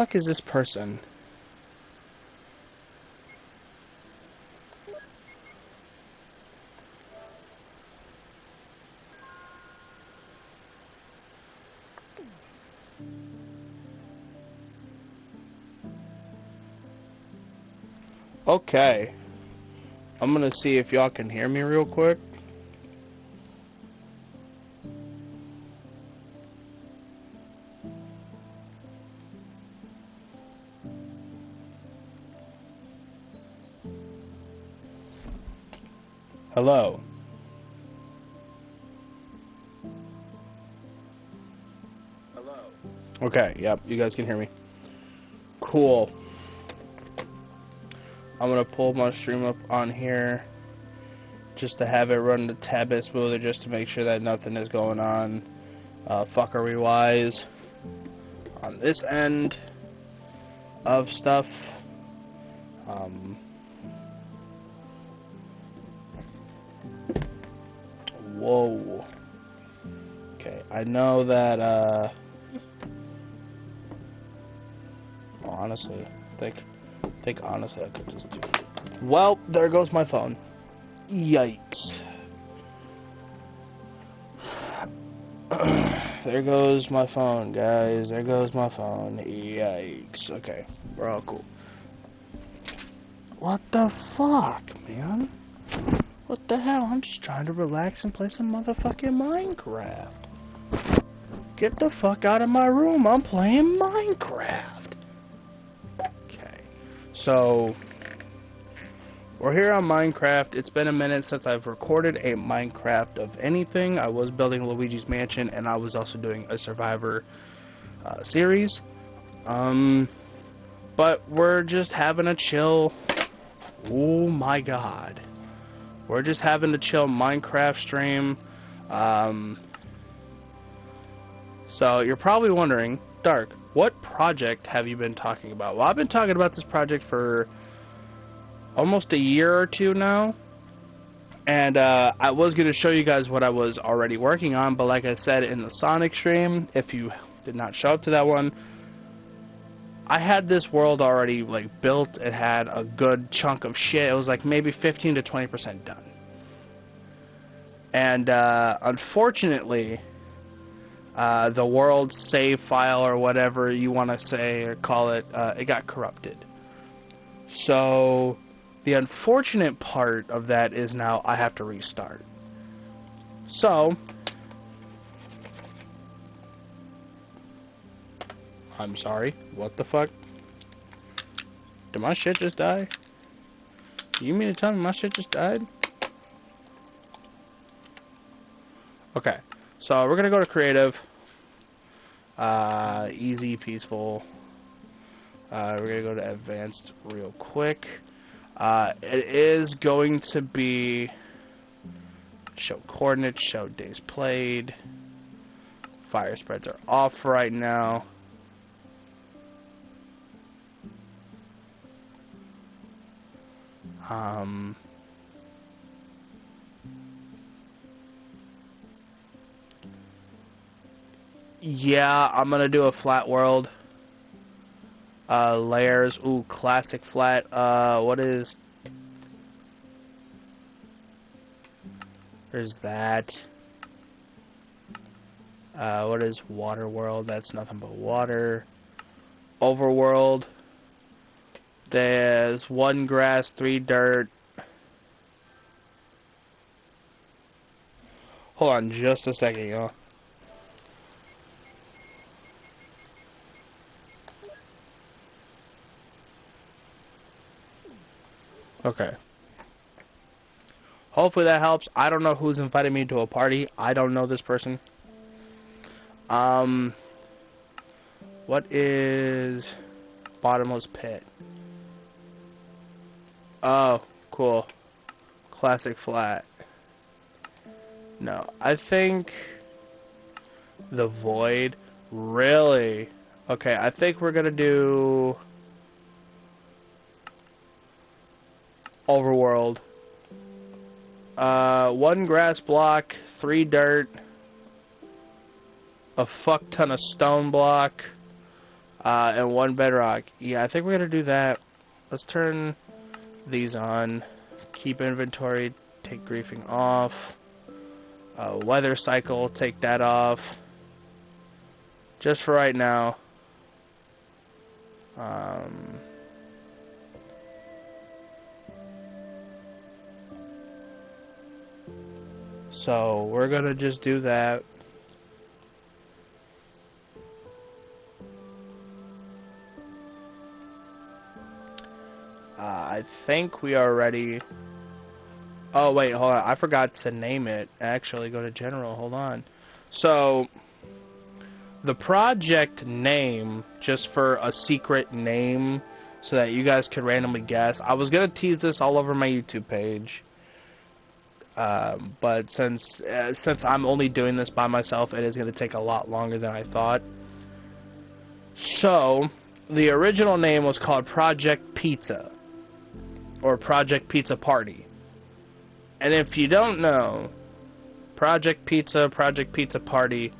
fuck is this person? Okay. I'm gonna see if y'all can hear me real quick. Hello. Hello. Okay, yep, you guys can hear me. Cool. I'm gonna pull my stream up on here just to have it run a tad bit smoother, just to make sure that nothing is going on fuckery wise on this end of stuff. Whoa. Okay, I know that honestly, I think honestly I could just do. Well, there goes my phone. Yikes. There goes my phone, guys. There goes my phone. Yikes. Okay, we're all cool. What the fuck, man? What the hell? I'm just trying to relax and play some motherfucking Minecraft. Get the fuck out of my room. I'm playing Minecraft. Okay. So, we're here on Minecraft. It's been a minute since I've recorded a Minecraft of anything. I was building Luigi's Mansion, and I was also doing a Survivor series. But we're just having a chill. Oh my god. We're just having a chill Minecraft stream. So you're probably wondering, Dark, what project have you been talking about? Well, I've been talking about this project for almost a year or two now. And I was going to show you guys what I was already working on, but like I said in the Sonic stream, if you did not show up to that one, I had this world already like built. It had a good chunk of shit. It was like maybe 15 to 20% done. And unfortunately, the world save file or whatever you want to say or call it, it got corrupted. So the unfortunate part of that is now I have to restart. So I'm sorry. What the fuck? Did my shit just die? You mean to tell me my shit just died? Okay. So we're gonna go to creative. Easy, peaceful. We're gonna go to advanced real quick. It is going to be show coordinates, show days played. Fire spreads are off right now. Yeah, I'm gonna do a flat world. Layers. Ooh, classic flat. What is? There's that. What is water world? That's nothing but water. Overworld. There's 1 grass, 3 dirt. Hold on just a second, y'all. Okay. Hopefully that helps. I don't know who's invited me to a party. I don't know this person. What is bottomless pit? Oh, cool. Classic flat. No, I think the void. Really? Okay, I think we're gonna do overworld. 1 grass block, 3 dirt, a fuck ton of stone block, and 1 bedrock. Yeah, I think we're gonna do that. Let's turn these on. Keep inventory, take griefing off. Weather cycle, take that off. Just for right now. So we're gonna just do that. I think we are ready. Oh wait, hold on. I forgot to name it. Actually, go to general. Hold on. So the project name, just for a secret name, so that you guys could randomly guess. I was gonna tease this all over my YouTube page. But since I'm only doing this by myself, it is going to take a lot longer than I thought. So, the original name was called Project Pizza, or Project Pizza Party. And if you don't know, Project Pizza Party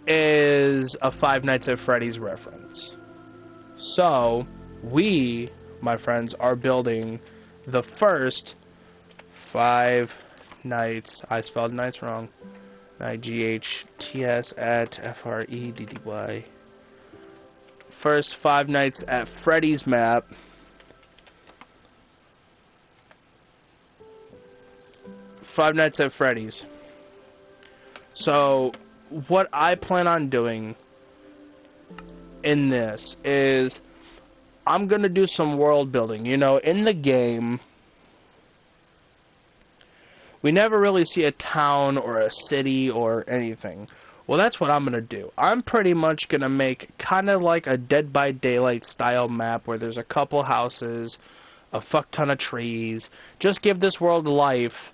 is a Five Nights at Freddy's reference. So, we, my friends, are building the first Five Nights. I spelled nights wrong. IGHTS at FREDDY. First Five Nights at Freddy's map. Five Nights at Freddy's. So, what I plan on doing in this is I'm gonna do some world building. You know, in the game, we never really see a town or a city or anything. Well, that's what I'm going to do. I'm pretty much going to make kind of like a Dead by Daylight style map where there's a couple houses, a fuck ton of trees. Just give this world life,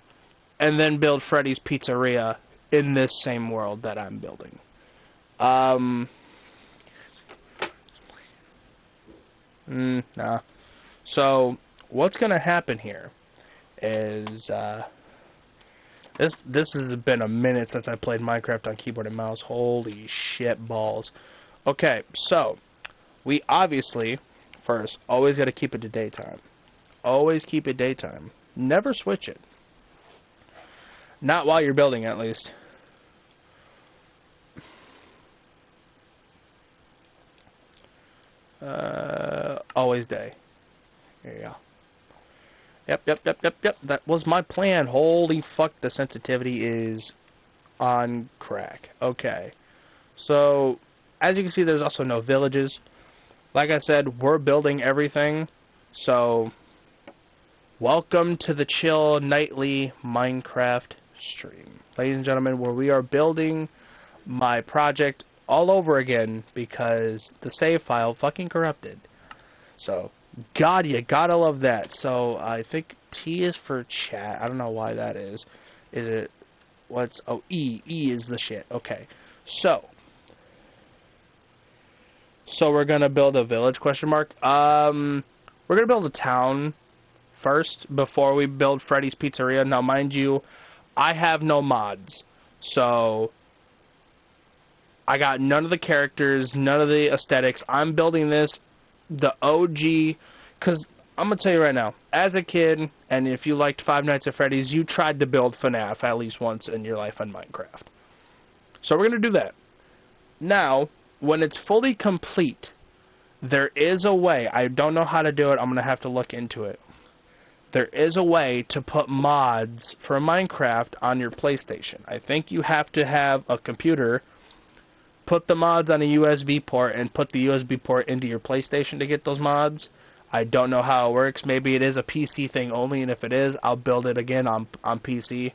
and then build Freddy's Pizzeria in this same world that I'm building. Nah. So, what's going to happen here is, This has been a minute since I played Minecraft on keyboard and mouse. Holy shit balls. Okay, so we obviously first always got to keep it to daytime. Always keep it daytime. Never switch it. Not while you're building, at least. Always day. There you go. Yep. That was my plan. Holy fuck, the sensitivity is on crack. Okay. So, as you can see, there's also no villages. Like I said, we're building everything. So, welcome to the chill nightly Minecraft stream. Ladies and gentlemen, where we are building my project all over again because the save file fucking corrupted. So, God, you gotta love that. So, I think T is for chat. I don't know why that is. Is it, what's, oh, E. E is the shit. Okay. So we're gonna build a village, question mark? We're gonna build a town first before we build Freddy's Pizzeria. Now, mind you, I have no mods. So, I got none of the characters, none of the aesthetics. I'm building this the OG, because I'm going to tell you right now, as a kid, and if you liked Five Nights at Freddy's, you tried to build FNAF at least once in your life on Minecraft. So we're going to do that. Now, when it's fully complete, there is a way, I don't know how to do it, I'm going to have to look into it. There is a way to put mods for Minecraft on your PlayStation. I think you have to have a computer, put the mods on a USB port, and put the USB port into your PlayStation to get those mods. I don't know how it works. Maybe it is a PC thing only, and if it is, I'll build it again on PC.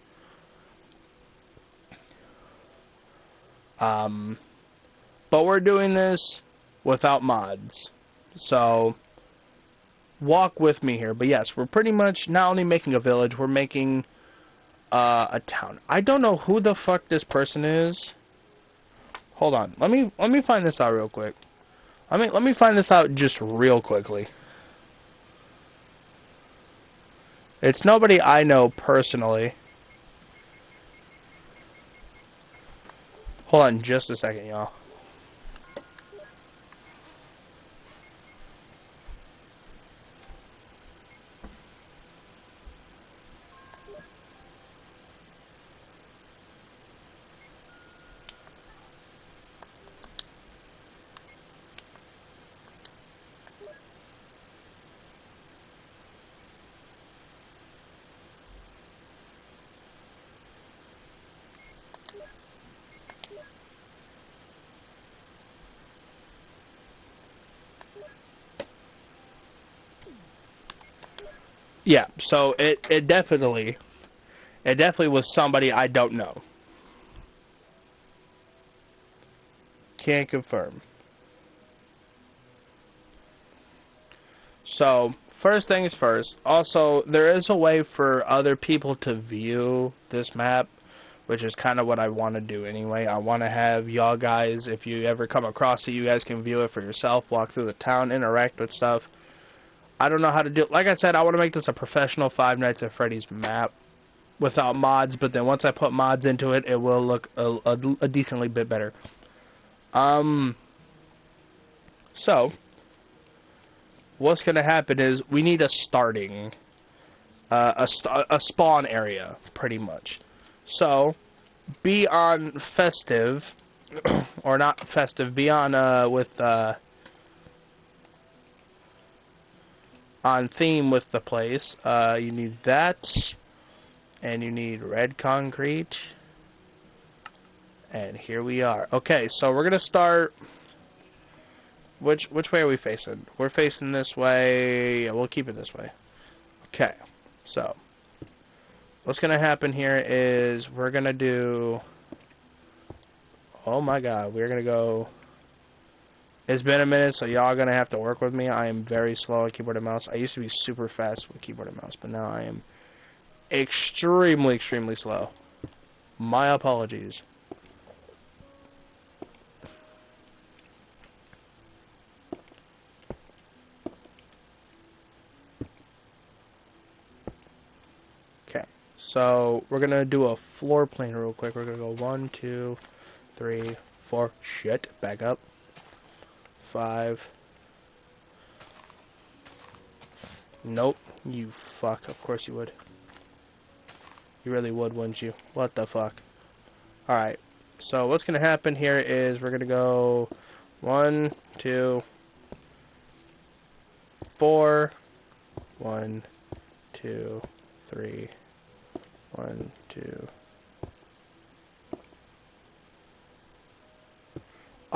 But we're doing this without mods. So, walk with me here. But yes, we're pretty much not only making a village, we're making a town. I don't know who the fuck this person is. Hold on. Let me find this out real quick. Let me find this out just real quickly. It's nobody I know personally. Hold on just a second, y'all. Yeah, so it definitely was somebody I don't know. Can't confirm. So, first things first. Also, there is a way for other people to view this map, which is kind of what I want to do anyway. I want to have y'all guys, if you ever come across it, you guys can view it for yourself, walk through the town, interact with stuff. I don't know how to do it. Like I said, I want to make this a professional Five Nights at Freddy's map without mods, but then once I put mods into it, it will look a decently bit better. So, what's going to happen is we need a starting, a spawn area, pretty much. So, be on festive, or not festive, be on, on theme with the place. You need that, and you need red concrete, and here we are. Okay, so we're gonna start. Which way are we facing? We're facing this way. Yeah, we'll keep it this way. Okay, so what's gonna happen here is we're gonna do. Oh my God, we're gonna go. It's been a minute, so y'all gonna have to work with me. I am very slow on keyboard and mouse. I used to be super fast with keyboard and mouse, but now I am extremely slow. My apologies. Okay, so we're gonna do a floor plan real quick. We're gonna go 1, 2, 3, 4. Shit, back up. 5. Nope, you fuck. Of course you would. You really would, wouldn't you? What the fuck? Alright, so what's gonna happen here is we're gonna go 1, 2, 4. 1, 2, 3. 1, 2.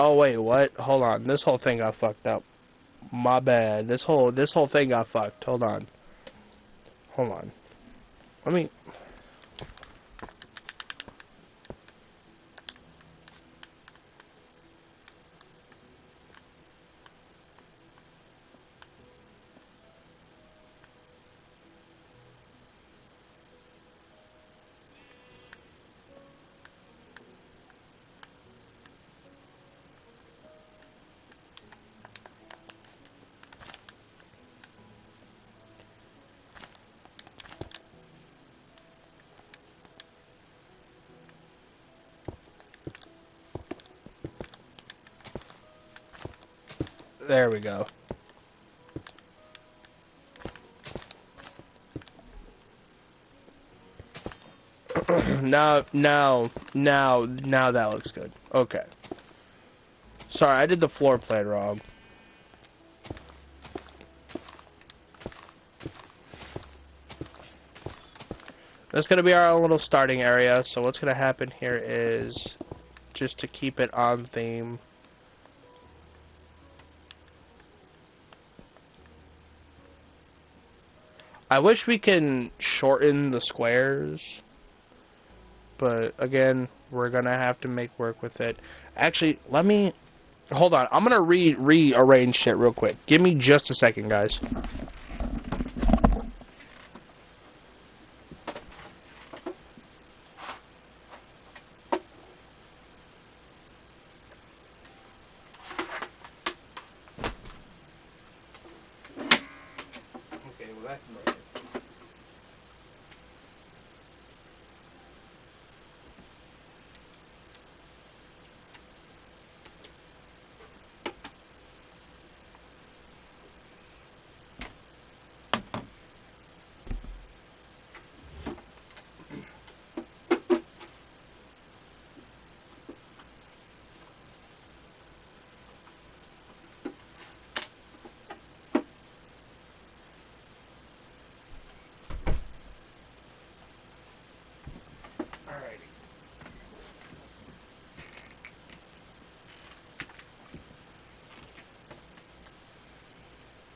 Oh wait, what? Hold on. This whole thing got fucked up. My bad. This whole thing got fucked. Hold on. Hold on. Let me. There we go. now that looks good. Okay. Sorry, I did the floor plan wrong. That's gonna be our little starting area. So what's gonna happen here is, just to keep it on theme. I wish we can shorten the squares, but again, we're gonna have to make work with it. Actually, let me hold on. I'm gonna rearrange shit real quick. Give me just a second, guys. Okay, well that's nice.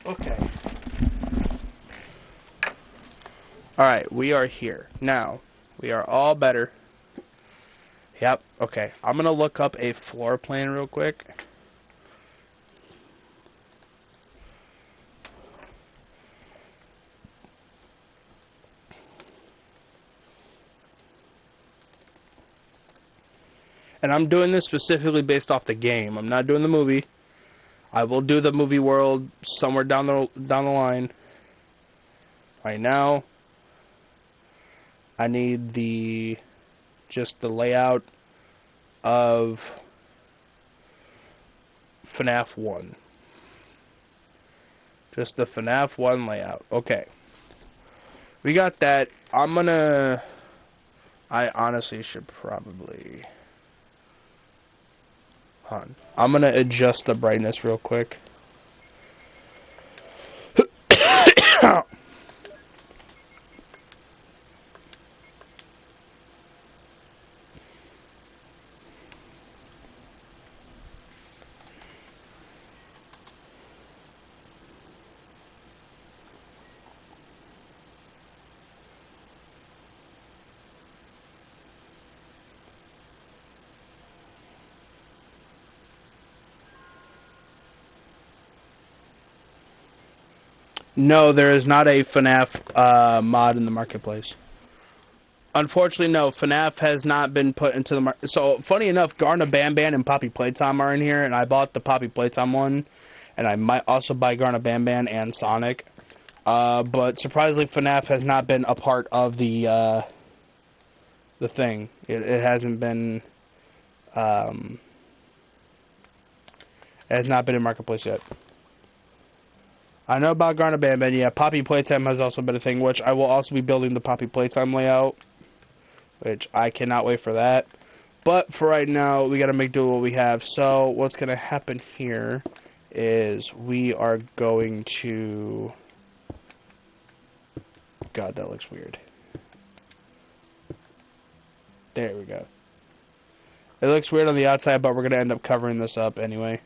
Okay. Alright, we are here. Now, we are all better. Yep, okay. I'm gonna look up a floor plan real quick. And I'm doing this specifically based off the game. I'm not doing the movie. I will do the movie world somewhere down the line. Right now, I need just the layout of FNAF 1. Just the FNAF 1 layout. Okay. We got that. I honestly should probably... Hold on. I'm gonna adjust the brightness real quick. No, there is not a FNAF mod in the marketplace. Unfortunately, no. FNAF has not been put into the market. So, funny enough, Garna Banban and Poppy Playtime are in here, and I bought the Poppy Playtime one, and I might also buy Garna Banban and Sonic. But surprisingly, FNAF has not been a part of the thing. It hasn't been. It has not been in marketplace yet. I know about Garna Banban, yeah. Poppy Playtime has also been a thing, which I will also be building the Poppy Playtime layout, which I cannot wait for that. But for right now, we gotta make do with what we have. So what's gonna happen here is we are going to... God, that looks weird. There we go. It looks weird on the outside, but we're gonna end up covering this up anyway.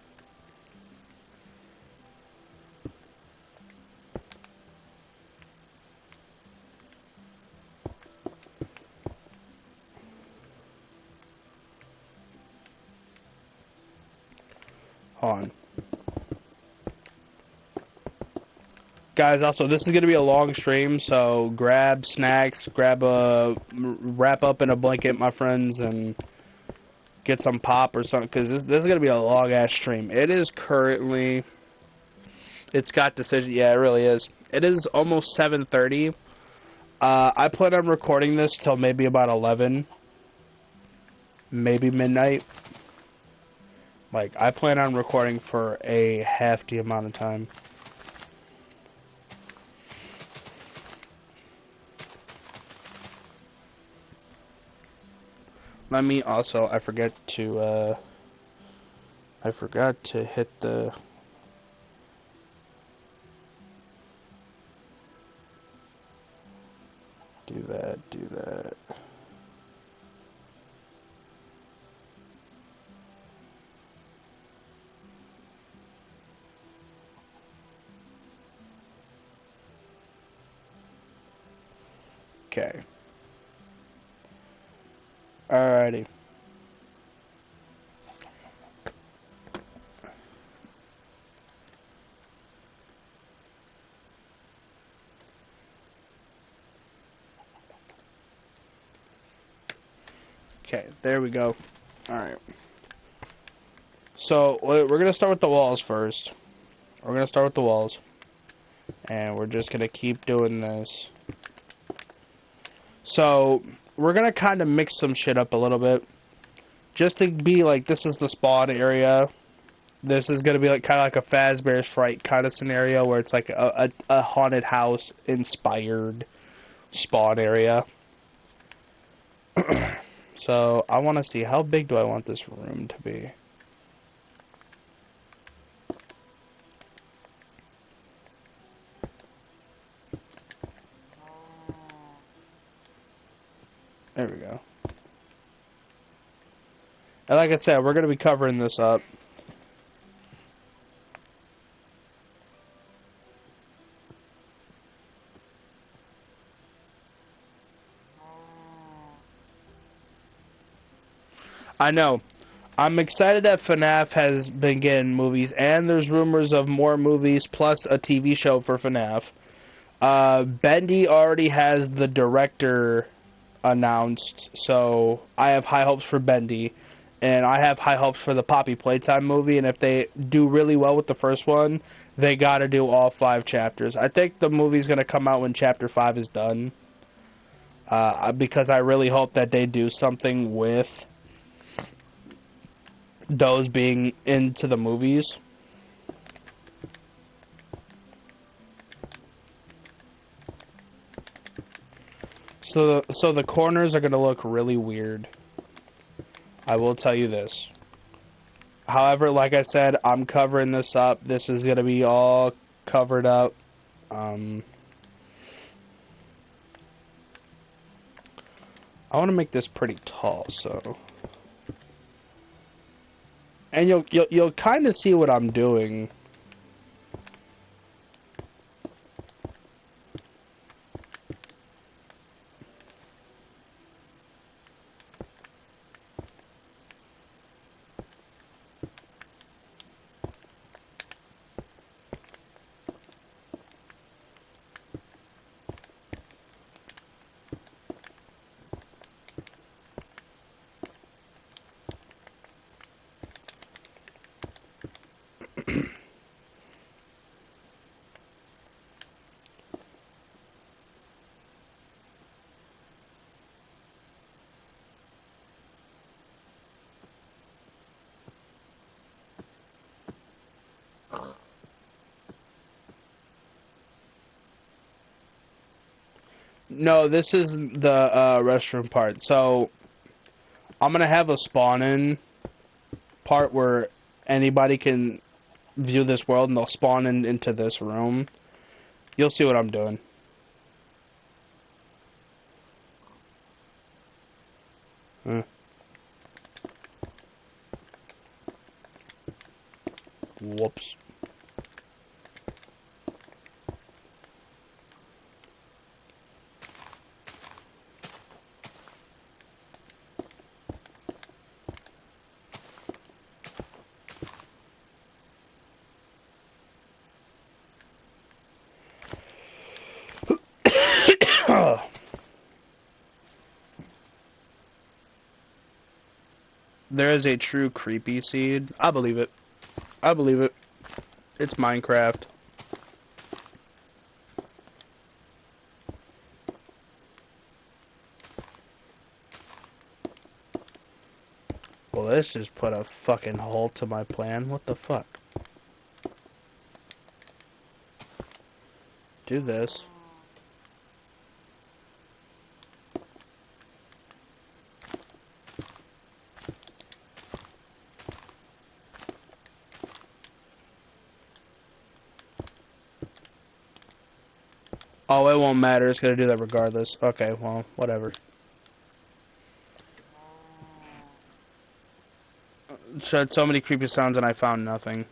Hold on. Guys, also, this is going to be a long stream, so grab snacks, wrap up in a blanket, my friends, and get some pop or something, because this is going to be a long-ass stream. It is currently... It's got decision... Yeah, it really is. It is almost 7:30. I plan on recording this till maybe about 11. Maybe midnight. Like, I plan on recording for a hefty amount of time. Let me also, I forgot to hit the... Do that. Okay. Alrighty. Okay, there we go. Alright. So, we're going to start with the walls first. We're going to start with the walls. And we're just going to keep doing this. So, we're going to kind of mix some shit up a little bit. Just to be like, this is the spawn area. This is going to be like kind of like a Fazbear's Fright kind of scenario where it's like a haunted house inspired spawn area. So, I want to see, how big do I want this room to be? There we go. And like I said, we're going to be covering this up. I know. I'm excited that FNAF has been getting movies, and there's rumors of more movies plus a TV show for FNAF. Bendy already has the director announced, so I have high hopes for Bendy, and I have high hopes for the Poppy Playtime movie, and if they do really well with the first one, they gotta do all 5 chapters. I think the movie's gonna come out when Chapter 5 is done, because I really hope that they do something with those being into the movies. So the corners are going to look really weird. I will tell you this. However, like I said, I'm covering this up. This is going to be all covered up. I want to make this pretty tall, so. And you'll kind of see what I'm doing. No, this is the restroom part. So I'm gonna have a spawn-in part where anybody can view this world, and they'll spawn into this room. You'll see what I'm doing. Whoops. There is a true creepy seed. I believe it. I believe it. It's Minecraft. Well, this just put a fucking halt to my plan. What the fuck? Do this. Oh, it won't matter. It's gonna do that regardless. Okay, well, whatever. Showed so many creepy sounds and I found nothing.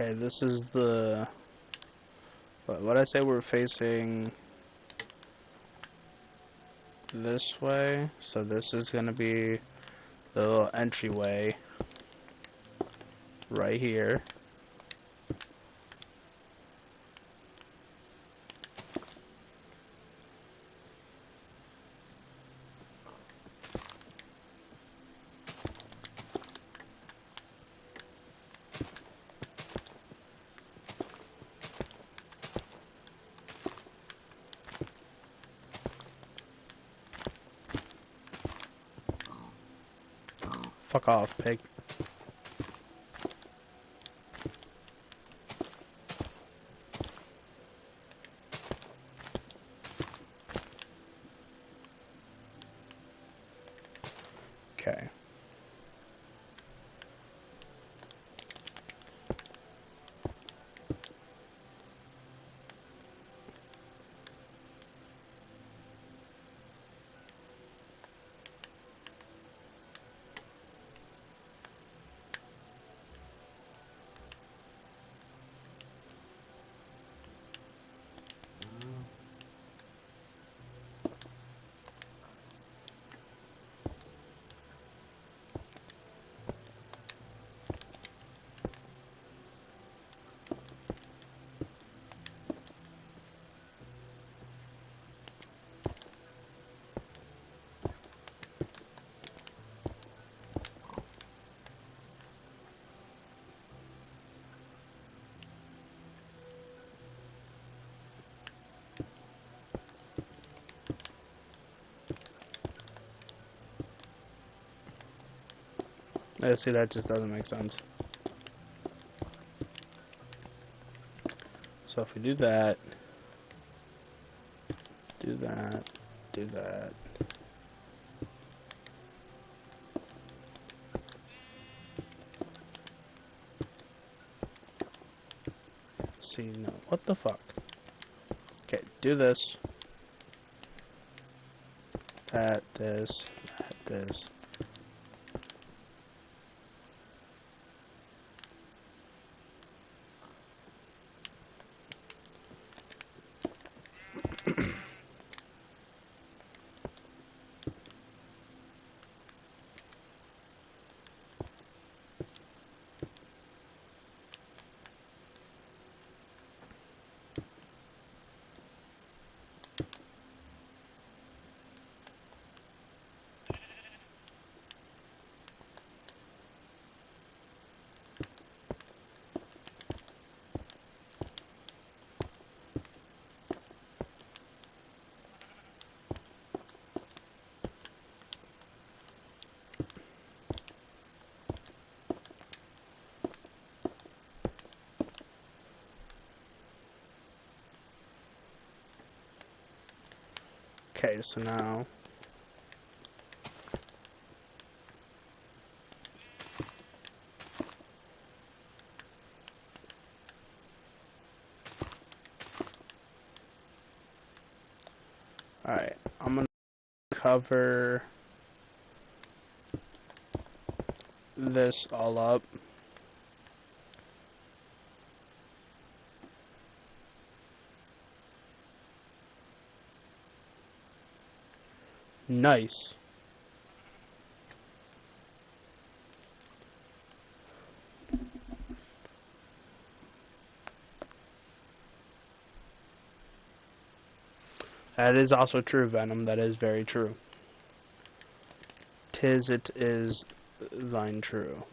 Okay, this is the... What I say we're facing this way, so this is gonna be the little entryway right here. Fuck off, pig. Okay. Let's see, that just doesn't make sense. So if we do that, do that, do that. See, no, what the fuck? Okay, do this. That, this, that, this. Okay, so now... Alright, I'm gonna cover this all up. Nice. That is also true, Venom. That is very true. 'Tis it is thine true.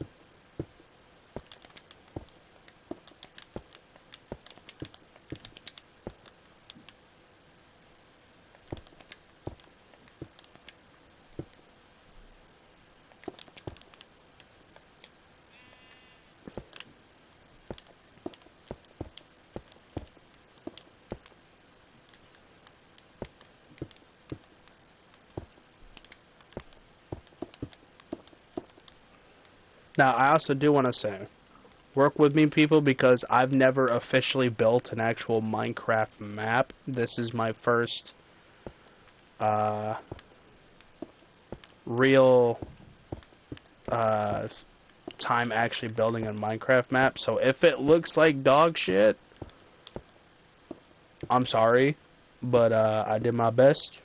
Now, I also do want to say, work with me, people, because I've never officially built an actual Minecraft map. This is my first real time actually building a Minecraft map. So if it looks like dog shit, I'm sorry, but I did my best,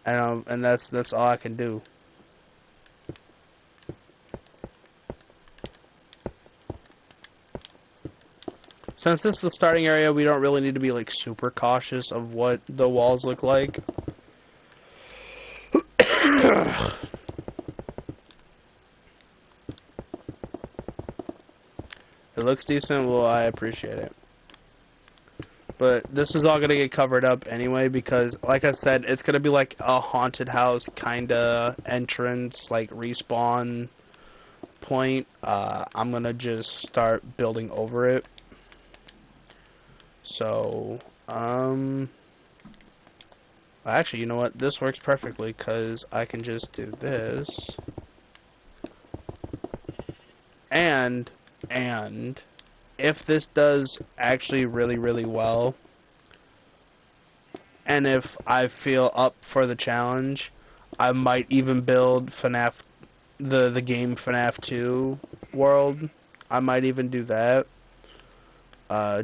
and that's all I can do. Since this is the starting area, we don't really need to be like super cautious of what the walls look like. It looks decent, well, I appreciate it. But this is all going to get covered up anyway because, like I said, it's going to be like a haunted house kind of entrance, like respawn point. I'm going to just start building over it. So, actually, you know what? This works perfectly because I can just do this. And if this does actually really well, and if I feel up for the challenge, I might even build FNAF, the game FNAF 2 world. I might even do that.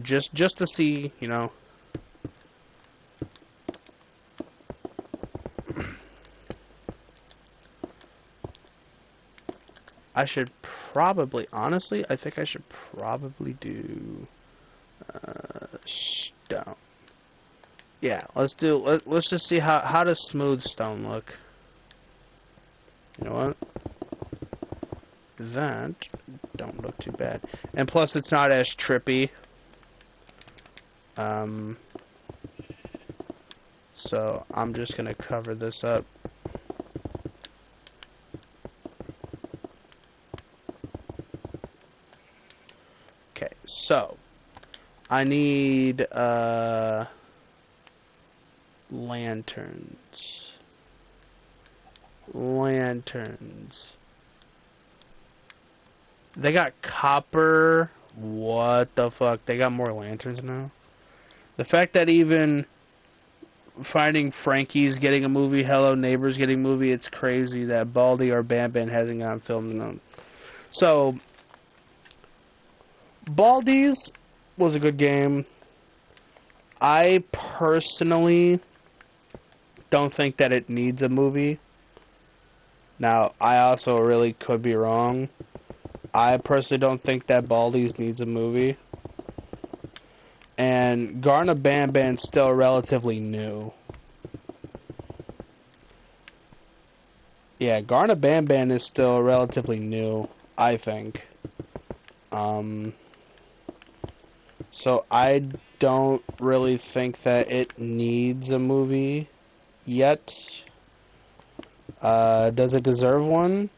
Just to see, you know. I should probably, honestly, I think I should probably do stone. Yeah, let's just see how does smooth stone look. You know what? That don't look too bad, and plus it's not as trippy. So I'm just gonna cover this up. Okay, so I need lanterns. They got copper. What the fuck? They got more lanterns now? The fact that even Finding Frankie's getting a movie, Hello Neighbors getting a movie, it's crazy that Baldi or Bam Bam hasn't gotten filmed on. So, Baldi's was a good game. I personally don't think that it needs a movie. Now, I also really could be wrong. I personally don't think that Baldi's needs a movie. And Garna Bam Bam's still relatively new. Yeah, Garna Bam Bam is still relatively new, I think. So I don't really think that it needs a movie yet. Does it deserve one?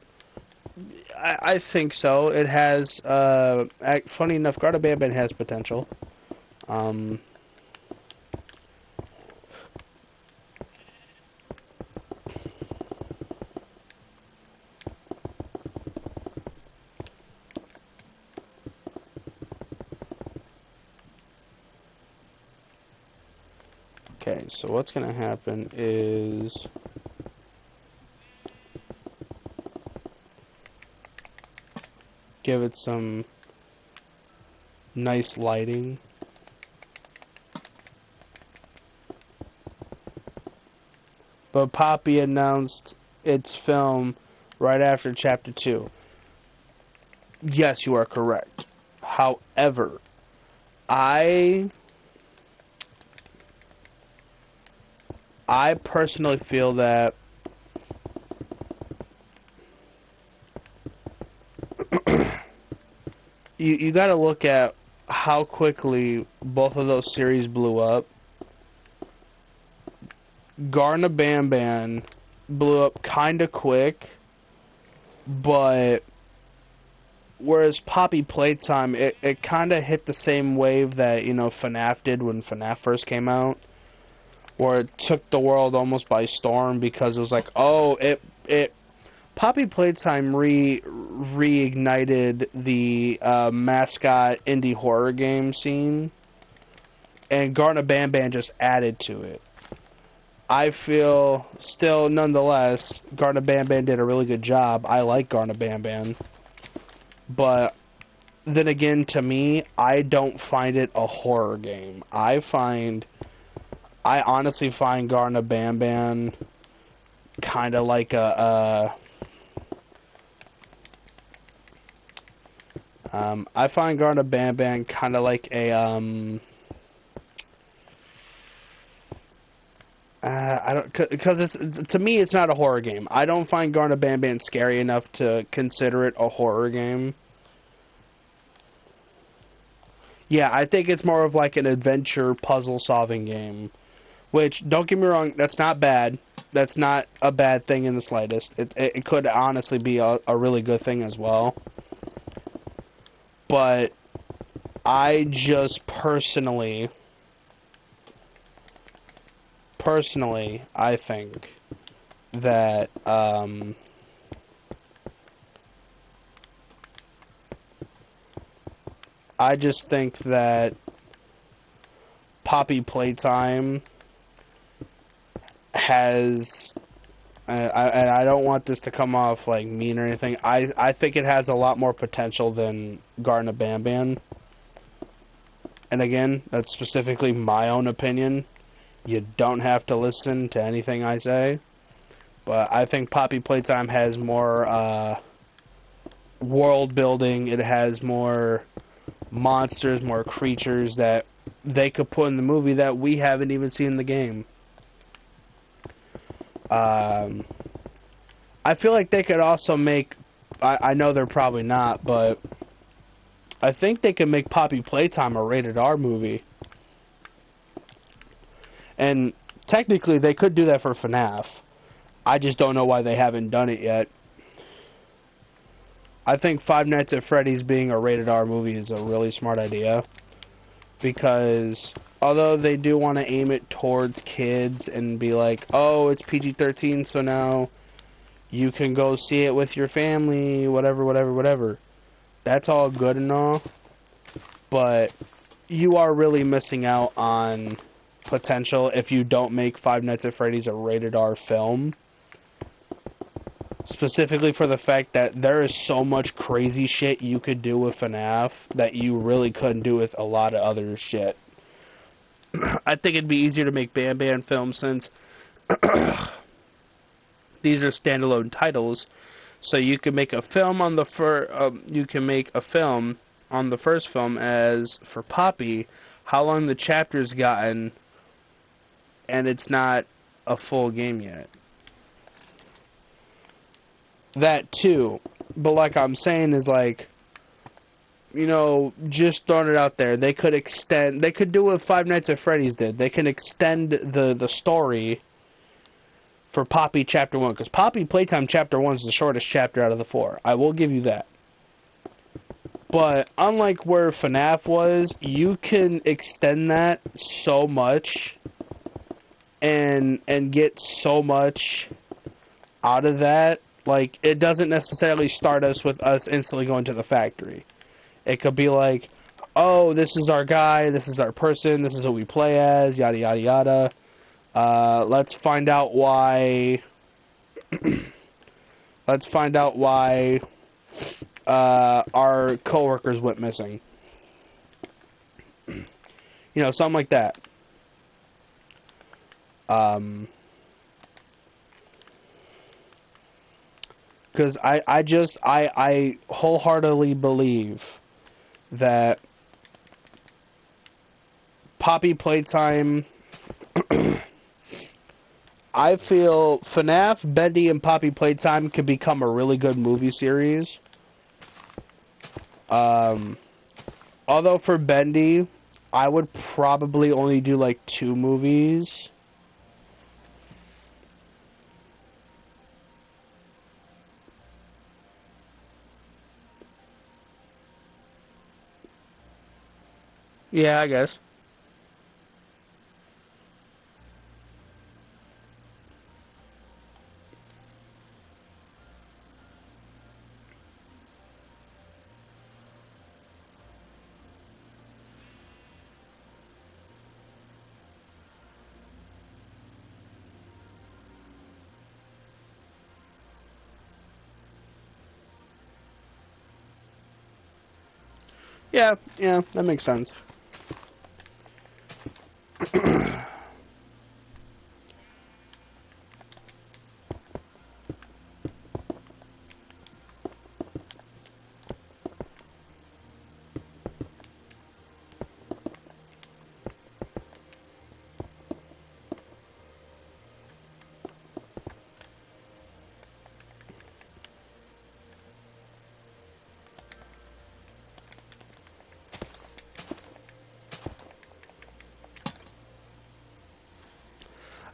I think so. It has, funny enough, Garna Bam Bam has potential. Okay, so what's gonna happen is give it some nice lighting. But Poppy announced its film right after Chapter 2. Yes, you are correct. However, I personally feel that you got to look at how quickly both of those series blew up. Garna Bam Bam blew up kind of quick, but whereas Poppy Playtime, it kind of hit the same wave that, you know, FNAF did when FNAF first came out, where it took the world almost by storm because it was like, oh, Poppy Playtime reignited the mascot indie horror game scene, and Garna Bam Bam just added to it. I feel still, nonetheless, Garna Bam Bam did a really good job. I like Garna Bam Bam. But then again, to me, I don't find it a horror game. I honestly find Garna Banban kind of like I find Garna Banban kind of like a I don't, because it's, to me it's not a horror game. I don't find Garna Banban scary enough to consider it a horror game. Yeah, I think it's more of like an adventure puzzle solving game. Which, don't get me wrong, that's not bad. That's not a bad thing in the slightest. It could honestly be a really good thing as well. But I just personally, I think that I just think that Poppy Playtime has, and I don't want this to come off like mean or anything. I think it has a lot more potential than Garna Banban. And again, that's specifically my own opinion. You don't have to listen to anything I say. But I think Poppy Playtime has more world building. It has more monsters, more creatures that they could put in the movie that we haven't even seen in the game. I feel like they could also make, I know they're probably not, but I think they could make Poppy Playtime a rated R movie. And technically they could do that for FNAF. I just don't know why they haven't done it yet. I think Five Nights at Freddy's being a rated R movie is a really smart idea. Because although they do want to aim it towards kids and be like, oh, it's PG-13, so now you can go see it with your family, whatever. That's all good and all. But you are really missing out on potential if you don't make Five Nights at Freddy's a rated R film. Specifically for the fact that there is so much crazy shit you could do with FNAF that you really couldn't do with a lot of other shit. I think it'd be easier to make Banban films since these are standalone titles. So you can make a film on the first film as for Poppy, how long the chapter's gotten, and it's not a full game yet. That too, but like I'm saying is like, you know, just throwing it out there, they could do what Five Nights at Freddy's did. They can extend the story for Poppy Chapter 1, because Poppy Playtime Chapter 1 is the shortest chapter out of the 4. I will give you that. But unlike where FNAF was, you can extend that so much and get so much out of that. Like, it doesn't necessarily start us with us instantly going to the factory. It could be like, oh, this is our guy, this is our person, this is who we play as, yada, yada, yada. Let's find out why... let's find out why our coworkers went missing. You know, something like that. Because I wholeheartedly believe that Poppy Playtime, I feel FNAF, Bendy, and Poppy Playtime could become a really good movie series. Although for Bendy, I would probably only do like 2 movies. Yeah, I guess. Yeah, yeah, that makes sense.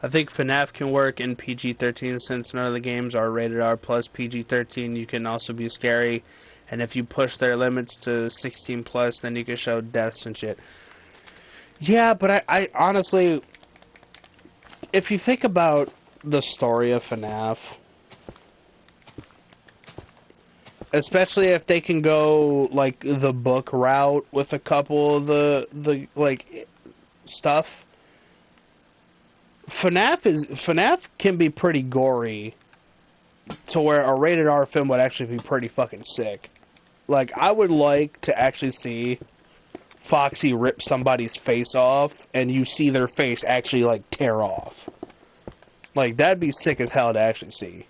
I think FNAF can work in PG-13 since none of the games are rated R plus PG-13. You can also be scary, and if you push their limits to 16 plus, then you can show deaths and shit. Yeah, but I honestly, if you think about the story of FNAF, especially if they can go like the book route with a couple of the like stuff, FNAF can be pretty gory to where a rated R film would actually be pretty fucking sick. Like, I would like to actually see Foxy rip somebody's face off and you see their face actually like tear off. Like, that'd be sick as hell to actually see.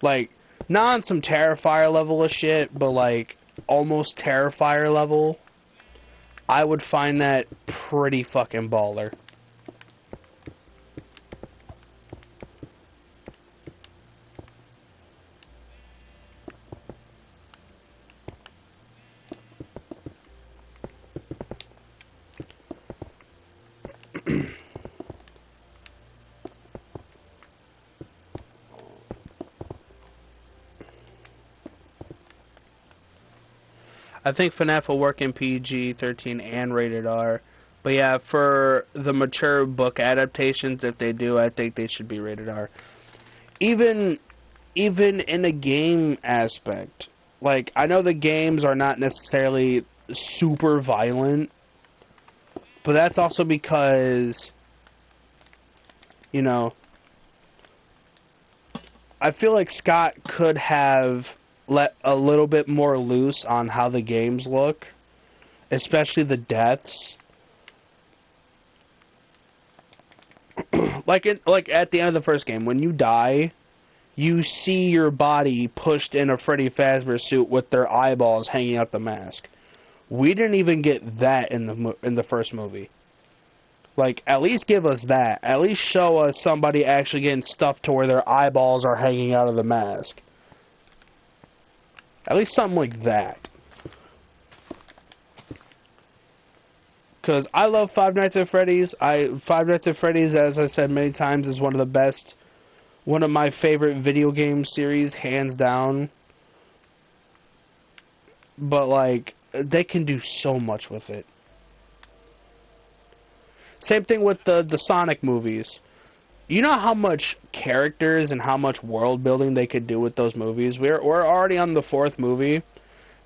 Like, not on some Terrifier level of shit, but like almost Terrifier level. I would find that pretty fucking baller. I think FNAF will work in PG-13 and rated R. But yeah, for the mature book adaptations, if they do, I think they should be rated R. Even even in a game aspect, like, I know the games are not necessarily super violent, but that's also because, you know, I feel like Scott could have let a little bit more loose on how the games look, especially the deaths. Like at the end of the first game, when you die, you see your body pushed in a Freddy Fazbear suit with their eyeballs hanging out the mask. We didn't even get that in the first movie. Like, at least give us that. At least show us somebody actually getting stuffed to where their eyeballs are hanging out of the mask. At least something like that. Because I love Five Nights at Freddy's. Five Nights at Freddy's, as I said many times, is one of the best, one of my favorite video game series, hands down. But, like, they can do so much with it. Same thing with the Sonic movies. You know how much characters and how much world building they could do with those movies? We're already on the fourth movie,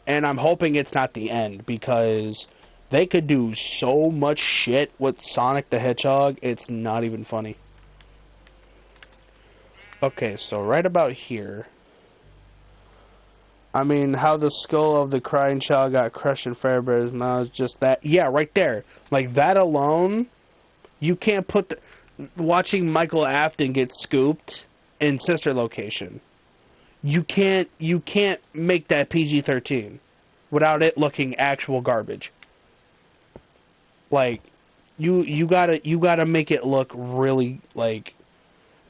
and I'm hoping it's not the end, because they could do so much shit with Sonic the Hedgehog, it's not even funny. Okay, so right about here. I mean, how the skull of the crying child got crushed in Fredbear's mouth, just that. Yeah, right there. Like, that alone, you can't put the... Watching Michael Afton get scooped in Sister Location. You can't make that PG-13 without it looking actual garbage. Like, you gotta make it look really, like,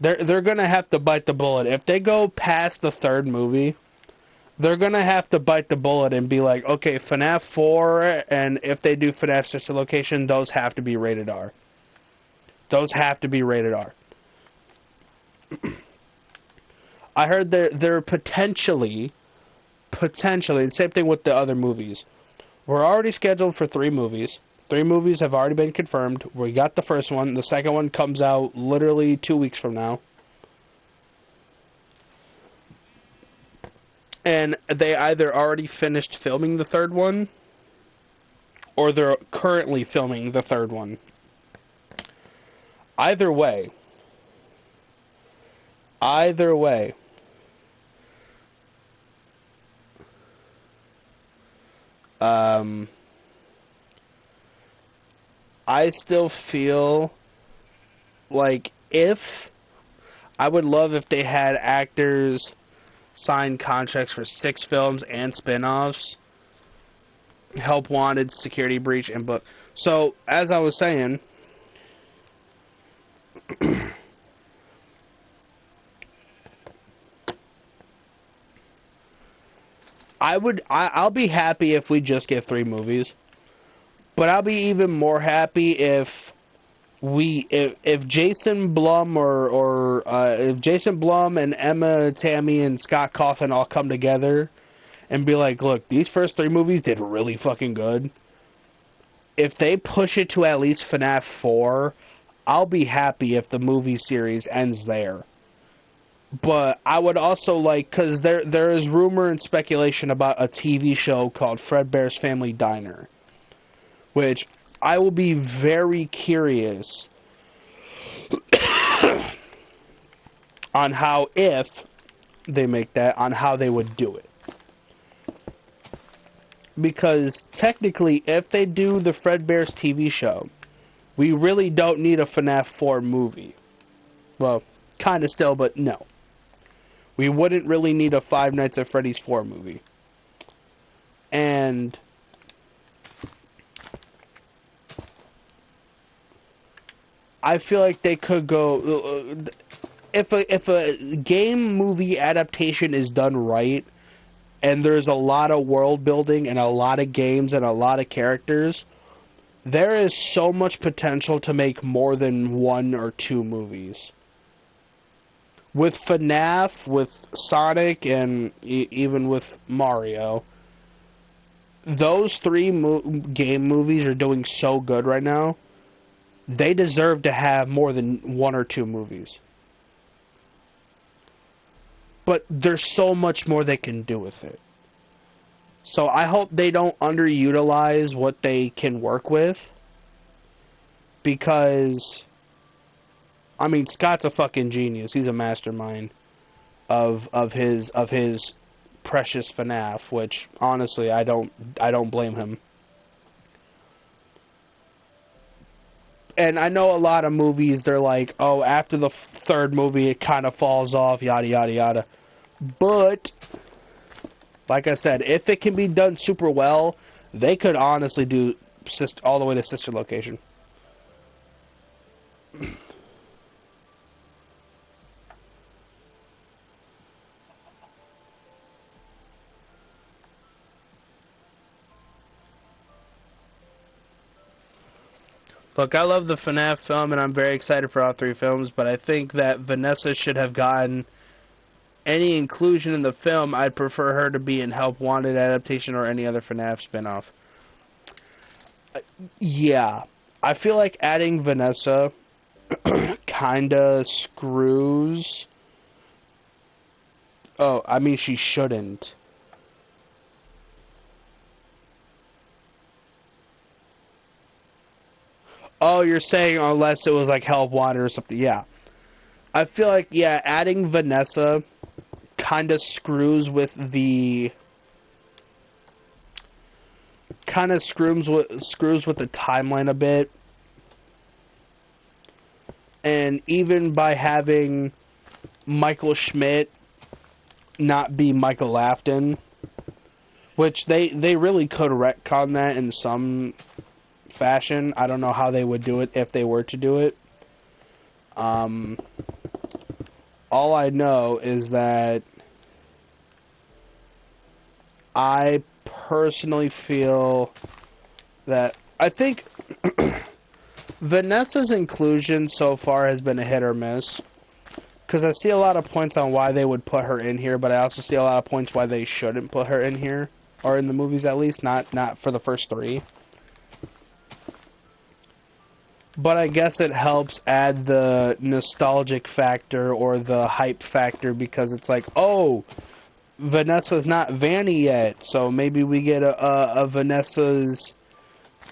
they're gonna have to bite the bullet. If they go past the third movie, they're gonna have to bite the bullet and be like, okay, FNAF 4, and if they do FNAF Sister Location, those have to be rated R. Those have to be rated R. I heard they're potentially, same thing with the other movies. We're already scheduled for 3 movies. 3 movies have already been confirmed. We got the first one. The second one comes out literally 2 weeks from now. And they either already finished filming the third one, or they're currently filming the third one. Either way, I still feel like if I would love if they had actors sign contracts for 6 films and spin-offs, Help Wanted, Security Breach, and Book. So, as I was saying, I'll be happy if we just get 3 movies. But I'll be even more happy if if Jason Blum or if Jason Blum and Emma Tammy and Scott Cawthon all come together and be like, look, these first 3 movies did really fucking good. If they push it to at least FNAF 4, I'll be happy if the movie series ends there. But I would also like, because there is rumor and speculation about a TV show called Fredbear's Family Diner, which I will be very curious on how, if they make that, on how they would do it. Because technically, if they do the Fredbear's TV show, we really don't need a FNAF 4 movie. Well, kind of still, but no. We wouldn't really need a Five Nights at Freddy's 4 movie. And I feel like they could go... If a game movie adaptation is done right, and there's a lot of world building and a lot of games and a lot of characters, there is so much potential to make more than 1 or 2 movies. With FNAF, with Sonic, and even with Mario, those 3 game movies are doing so good right now, they deserve to have more than 1 or 2 movies. But there's so much more they can do with it. So I hope they don't underutilize what they can work with. Because, I mean, Scott's a fucking genius. He's a mastermind of his precious FNAF, which honestly I don't blame him. And I know a lot of movies, they're like, oh, after the 3rd movie, it kind of falls off, yada, yada, yada. But, like I said, if it can be done super well, they could honestly do all the way to Sister Location. Look, I love the FNAF film, and I'm very excited for all 3 films, but I think that Vanessa should have gotten any inclusion in the film. I'd prefer her to be in Help Wanted adaptation or any other FNAF spinoff. Yeah. I feel like adding Vanessa kinda screws... Oh, I mean, she shouldn't. Oh, you're saying unless it was like Help Wanted or something. Yeah. I feel like, yeah, adding Vanessa kind of screws with the... kind of screws with the timeline a bit. And even by having Michael Schmidt not be Michael Afton, which they really could retcon that in some fashion. I don't know how they would do it if they were to do it. All I know is that I personally feel that I think Vanessa's inclusion so far has been a hit or miss. Because I see a lot of points on why they would put her in here, but I also see a lot of points why they shouldn't put her in here. Or in the movies at least, not for the first 3. But I guess it helps add the nostalgic factor or the hype factor because it's like, oh, Vanessa's not Vanny yet, so maybe we get a Vanessa's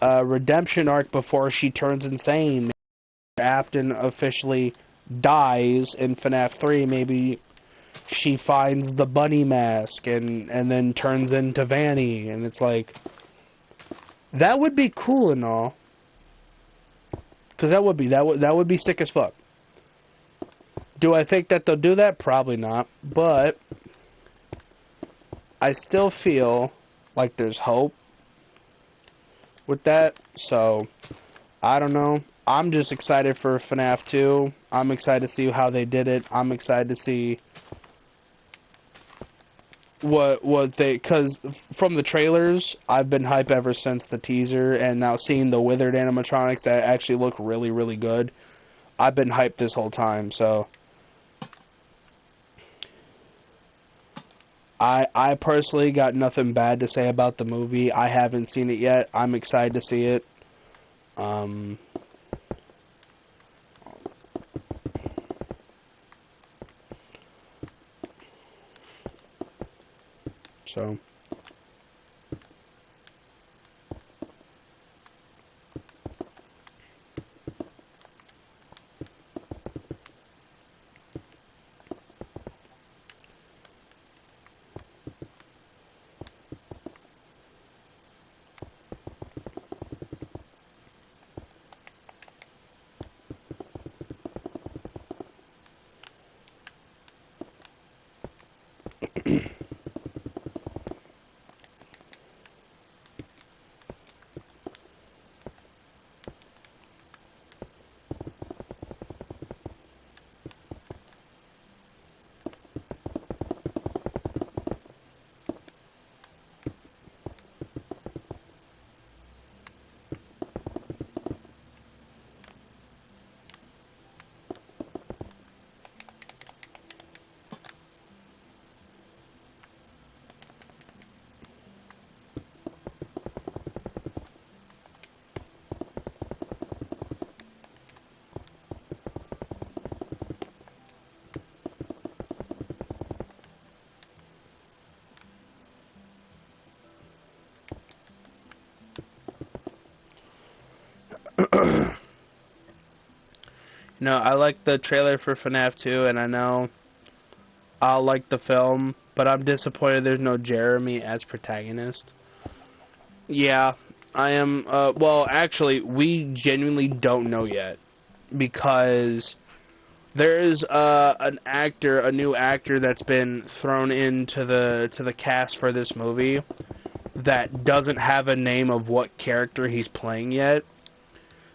redemption arc before she turns insane. Maybe Afton officially dies in FNAF 3, maybe she finds the bunny mask and then turns into Vanny, and it's like, that would be cool and all. Because that would be sick as fuck. Do I think that they'll do that? Probably not. But I still feel like there's hope with that. So I don't know. I'm just excited for FNAF 2. I'm excited to see how they did it. I'm excited to see what they, because from the trailers, I've been hype ever since the teaser, and now seeing the withered animatronics that actually look really, really good. I've been hyped this whole time, so I personally got nothing bad to say about the movie. I haven't seen it yet. I'm excited to see it. So no, I like the trailer for FNAF 2, and I know I'll like the film, but I'm disappointed there's no Jeremy as protagonist. Yeah, I am, well, actually, we genuinely don't know yet, because there's a new actor that's been thrown into the cast for this movie that doesn't have a name of what character he's playing yet.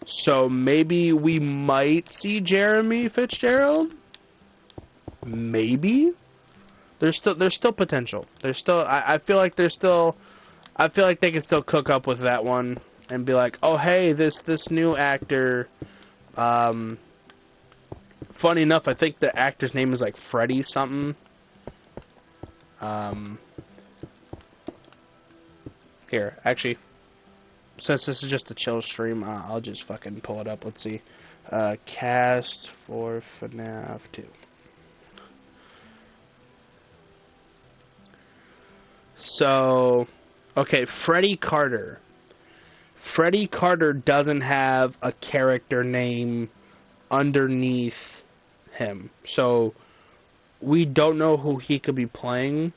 So maybe we might see Jeremy Fitzgerald. Maybe there's still potential. There's still I feel like they can still cook up with that one and be like, oh hey, this new actor. Funny enough, I think the actor's name is like Freddie something. Here, actually, since this is just a chill stream, I'll just fucking pull it up. Let's see. Cast for FNAF 2. So, okay, Freddie Carter. Freddie Carter doesn't have a character name underneath him. So, we don't know who he could be playing.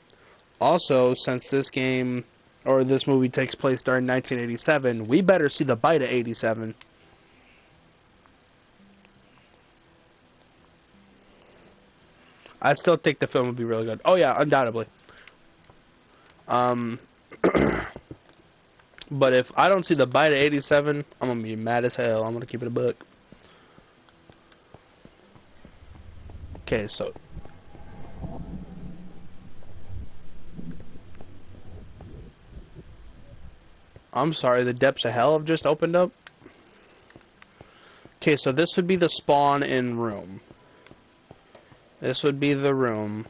Also, since this game, or this movie takes place during 1987, we better see the bite of 87. I still think the film would be really good. Oh yeah, undoubtedly. But if I don't see the bite of 87, I'm gonna be mad as hell. I'm gonna keep it a buck. Okay, so I'm sorry, the depths of hell have just opened up. Okay, so this would be the spawn in room. This would be the room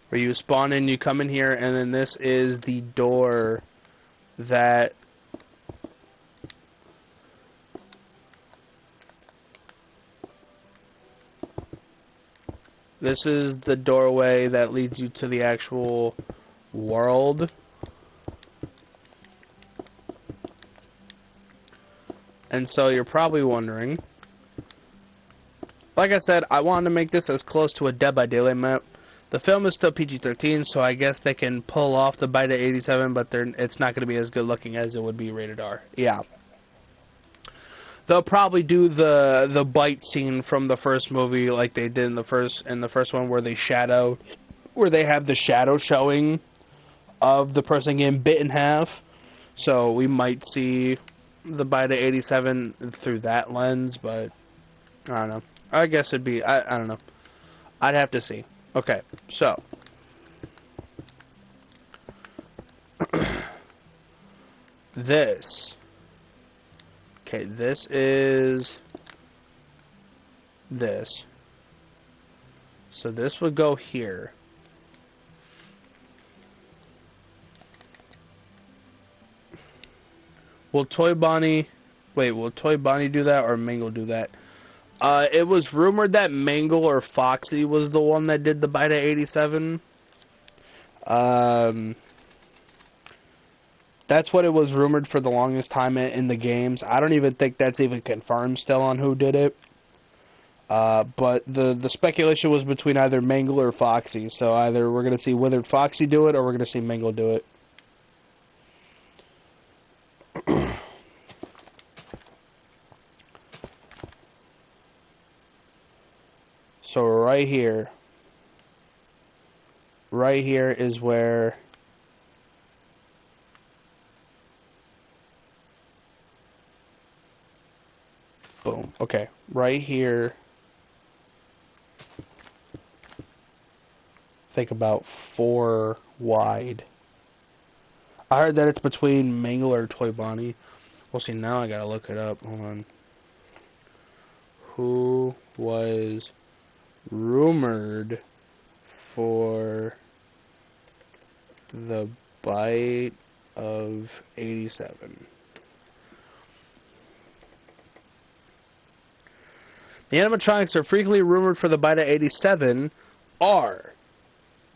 where you spawn in, you come in here, and then this is the door that this is the doorway that leads you to the actual world. And so you're probably wondering, like I said, I wanted to make this as close to a Dead by Daylight map. The film is still PG-13, so I guess they can pull off the bite of 87, but it's not going to be as good looking as it would be rated R. Yeah. They'll probably do the bite scene from the first movie, like they did in the first one, where they have the shadow showing of the person getting bit in half. So we might see the bite of 87 through that lens, but I don't know. I guess it'd be I don't know. I'd have to see. Okay, so this. Okay, this is this. So this would go here. Will Toy Bonnie do that or Mangle do that? It was rumored that Mangle or Foxy was the one that did the bite of 87. That's what it was rumored for the longest time in the games. I don't even think that's even confirmed still on who did it. But the speculation was between either Mangle or Foxy. So either we're going to see Withered Foxy do it or we're going to see Mangle do it. So right here is where boom. Okay, right here. Think about 4 wide. I heard that it's between Mangle or Toy Bonnie. Well, see, now I gotta look it up. Hold on. Who was rumored for the bite of 87? The animatronics are frequently rumored for the bite of 87 are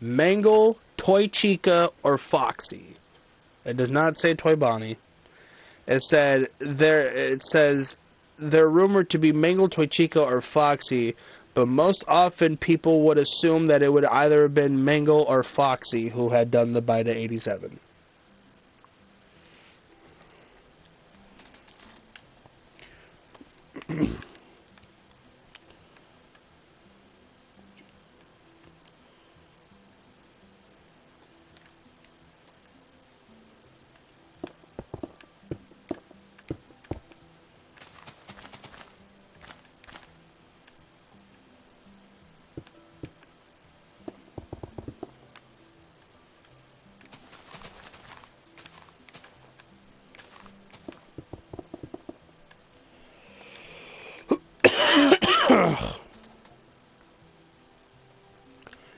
Mangle, Toy Chica, or Foxy. It does not say Toy Bonnie. It says they're rumored to be Mangle, Toy Chica, or Foxy, but most often people would assume that it would either have been Mangle or Foxy who had done the bite of 87.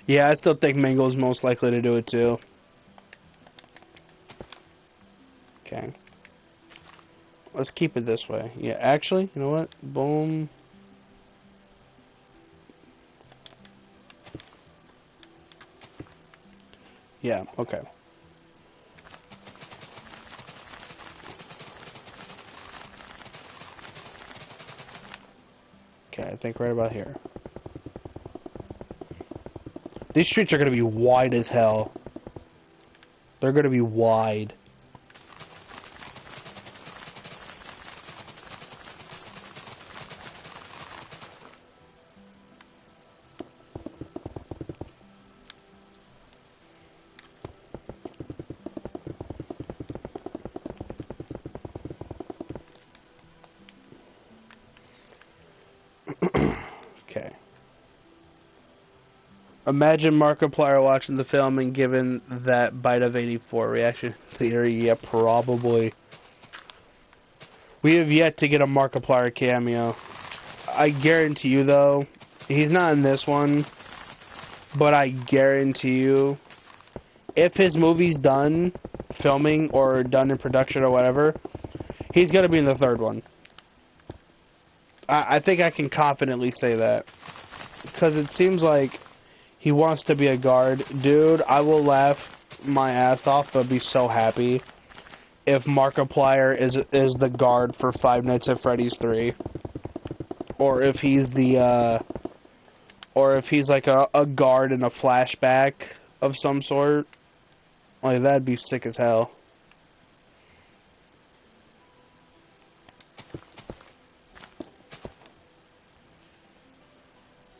Yeah, I still think Mangle is most likely to do it too. Okay. Let's keep it this way. Yeah, actually, you know what? Boom. Yeah, okay. Okay, I think right about here. These streets are going to be wide as hell. They're going to be wide. Okay. Imagine Markiplier watching the film and giving that bite of 84 reaction theory. Yeah, probably. We have yet to get a Markiplier cameo. I guarantee you, though, he's not in this one, but I guarantee you, if his movie's done filming or done in production or whatever, he's going to be in the third one. I think I can confidently say that. Because it seems like he wants to be a guard. Dude, I will laugh my ass off, but be so happy if Markiplier is the guard for Five Nights at Freddy's 3. Or if he's the, or if he's like a guard in a flashback of some sort. Like, that'd be sick as hell.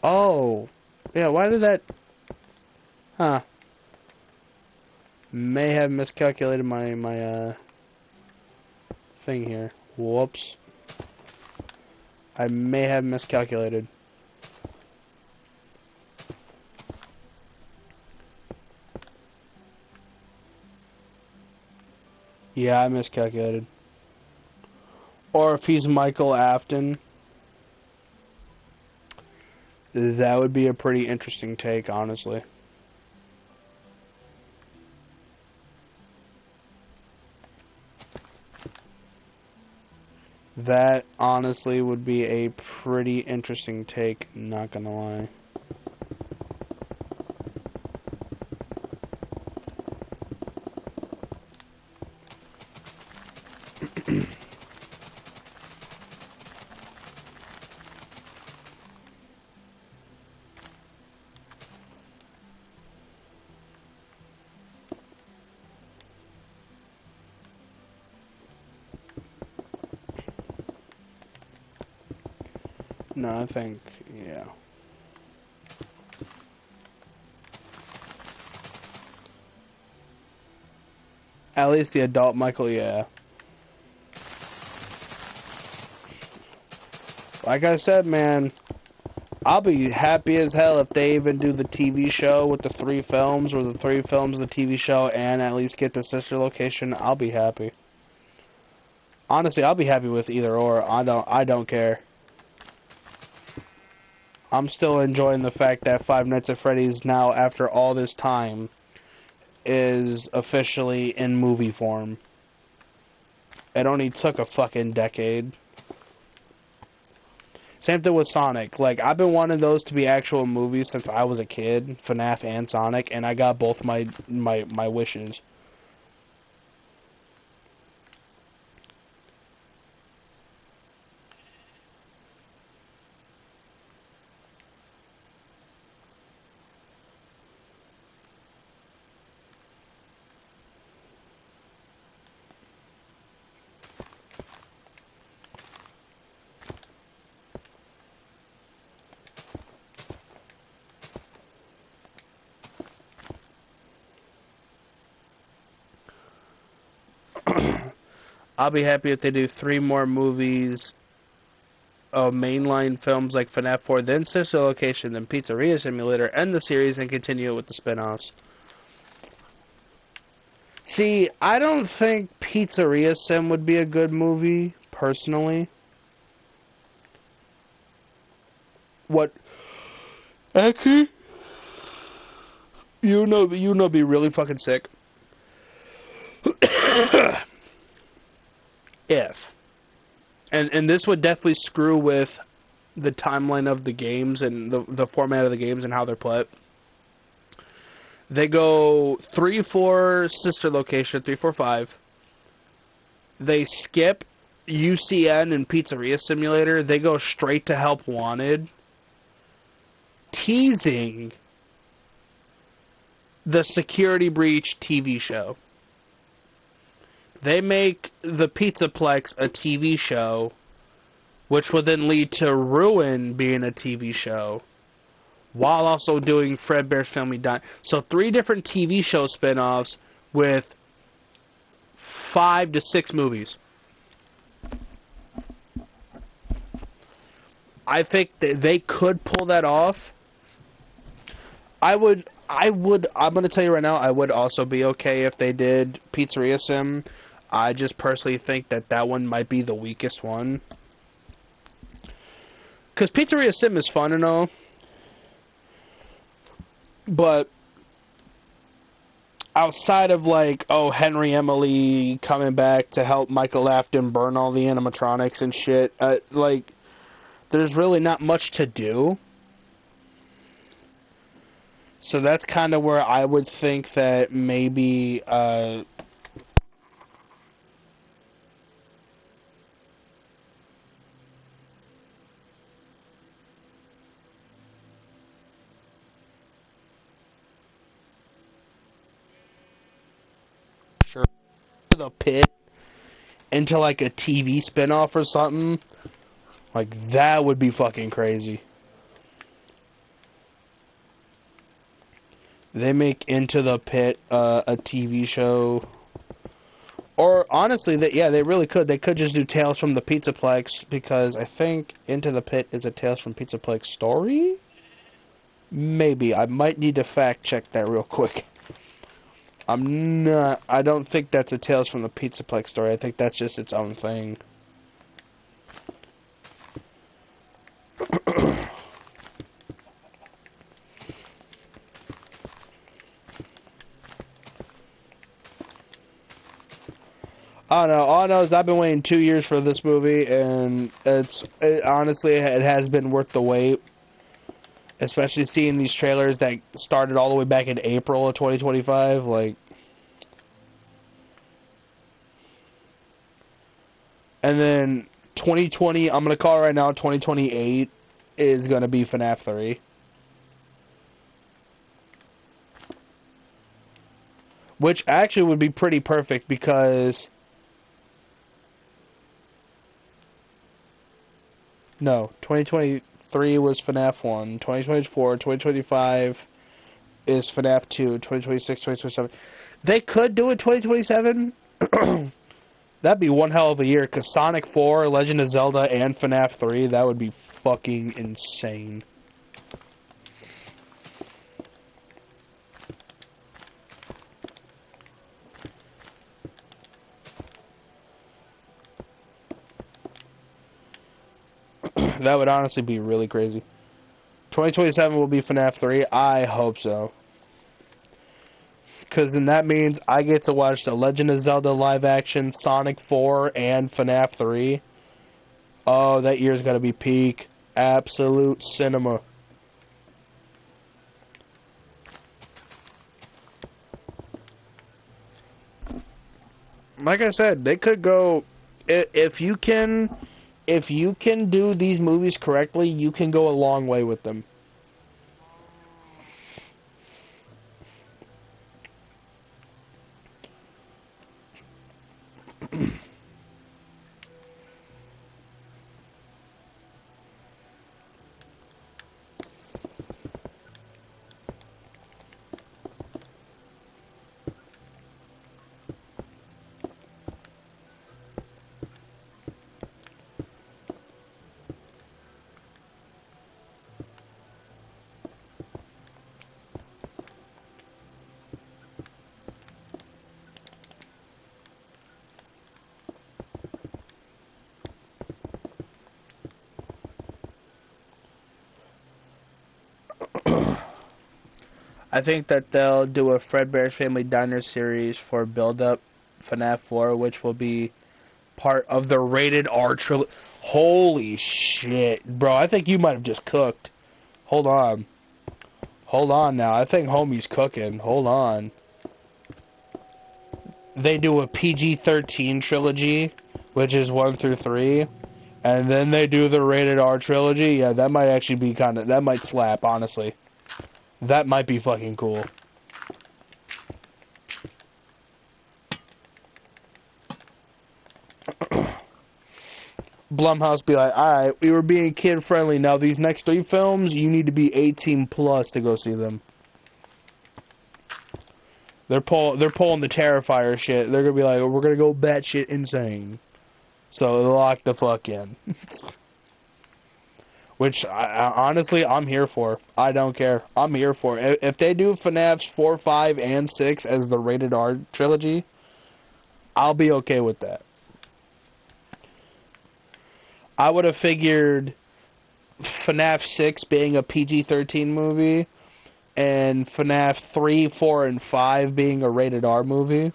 Oh. Yeah, why did that... Huh. May have miscalculated my thing here. Whoops. I may have miscalculated. Yeah, I miscalculated. Or if he's Michael Afton, that would be a pretty interesting take, honestly. That, honestly, would be a pretty interesting take, not gonna lie. No, I think, yeah. At least the adult Michael, yeah. Like I said, man, I'll be happy as hell if they even do the TV show with the 3 films, or the 3 films, the TV show, and at least get the sister location. I'll be happy. Honestly, I'll be happy with either or. I don't care. I'm still enjoying the fact that Five Nights at Freddy's now, after all this time, is officially in movie form. It only took a fucking decade. Same thing with Sonic. Like, I've been wanting those to be actual movies since I was a kid, FNAF and Sonic, and I got both my wishes. I'll be happy if they do 3 more movies of mainline films like FNAF 4, then Sister Location, then Pizzeria Simulator, end the series and continue it with the spin-offs. See, I don't think Pizzeria Sim would be a good movie, personally. What? Actually, you know, be really fucking sick. If. And this would definitely screw with the timeline of the games and the format of the games and how they're put. They go 3, 4 sister location, 3, 4, 5. They skip UCN and Pizzeria Simulator. They go straight to Help Wanted, teasing the Security Breach TV show. They make the Pizzaplex a TV show, which would then lead to Ruin being a TV show, while also doing Fredbear's Family Diner. So 3 different TV show spin-offs with 5 to 6 movies. I think that they could pull that off. I'm going to tell you right now, I would also be okay if they did Pizzeria Sim. I just personally think that one might be the weakest one. Because Pizzeria Sim is fun and all, but outside of, like, oh, Henry Emily coming back to help Michael Afton burn all the animatronics and shit, like, there's really not much to do. So that's kind of where I would think that maybe, the pit into like a TV spinoff or something, like that would be fucking crazy. They make Into the Pit a TV show. Or honestly, yeah, they really could. They could just do Tales from the Pizzaplex because I think Into the Pit is a Tales from Pizzaplex story. Maybe I might need to fact check that real quick. I'm not. I don't think that's a Tales from the Pizzaplex story. I think that's just its own thing. I don't know. All I know is I've been waiting 2 years for this movie, and honestly, it has been worth the wait. Especially seeing these trailers that started all the way back in April of 2025, like. And then 2020, I'm gonna call it right now, 2028 is gonna be FNAF 3. Which actually would be pretty perfect because... No, 2023 was FNAF 1, 2024, 2025 is FNAF 2, 2026, 2027. They could do it 2027. That'd be one hell of a year, because Sonic 4, Legend of Zelda, and FNAF 3, that would be fucking insane. That would honestly be really crazy. 2027 will be FNAF 3. I hope so. Because then that means I get to watch The Legend of Zelda live action, Sonic 4, and FNAF 3. Oh, that year's gotta be peak. Absolute cinema. Like I said, they could go... If you can do these movies correctly, you can go a long way with them. I think that they'll do a Fredbear's Family Diner series for Build Up FNAF 4, which will be part of the rated R trilogy. Holy shit, bro! I think you might have just cooked. Hold on. Hold on now. I think homie's cooking. Hold on. They do a PG-13 trilogy, which is 1 through 3, and then they do the rated R trilogy. Yeah, that might actually be that might slap, honestly. That might be fucking cool. Blumhouse be like, alright, we were being kid-friendly. Now these next 3 films, you need to be 18 plus to go see them. They're pulling the Terrifier shit. They're gonna be like, we're gonna go batshit insane. So lock the fuck in. Which, honestly, I'm here for. I don't care. I'm here for it. If they do FNAFs 4, 5, and 6 as the rated R trilogy, I'll be okay with that. I would have figured FNAF 6 being a PG-13 movie, and FNAF 3, 4, and 5 being a rated R movie.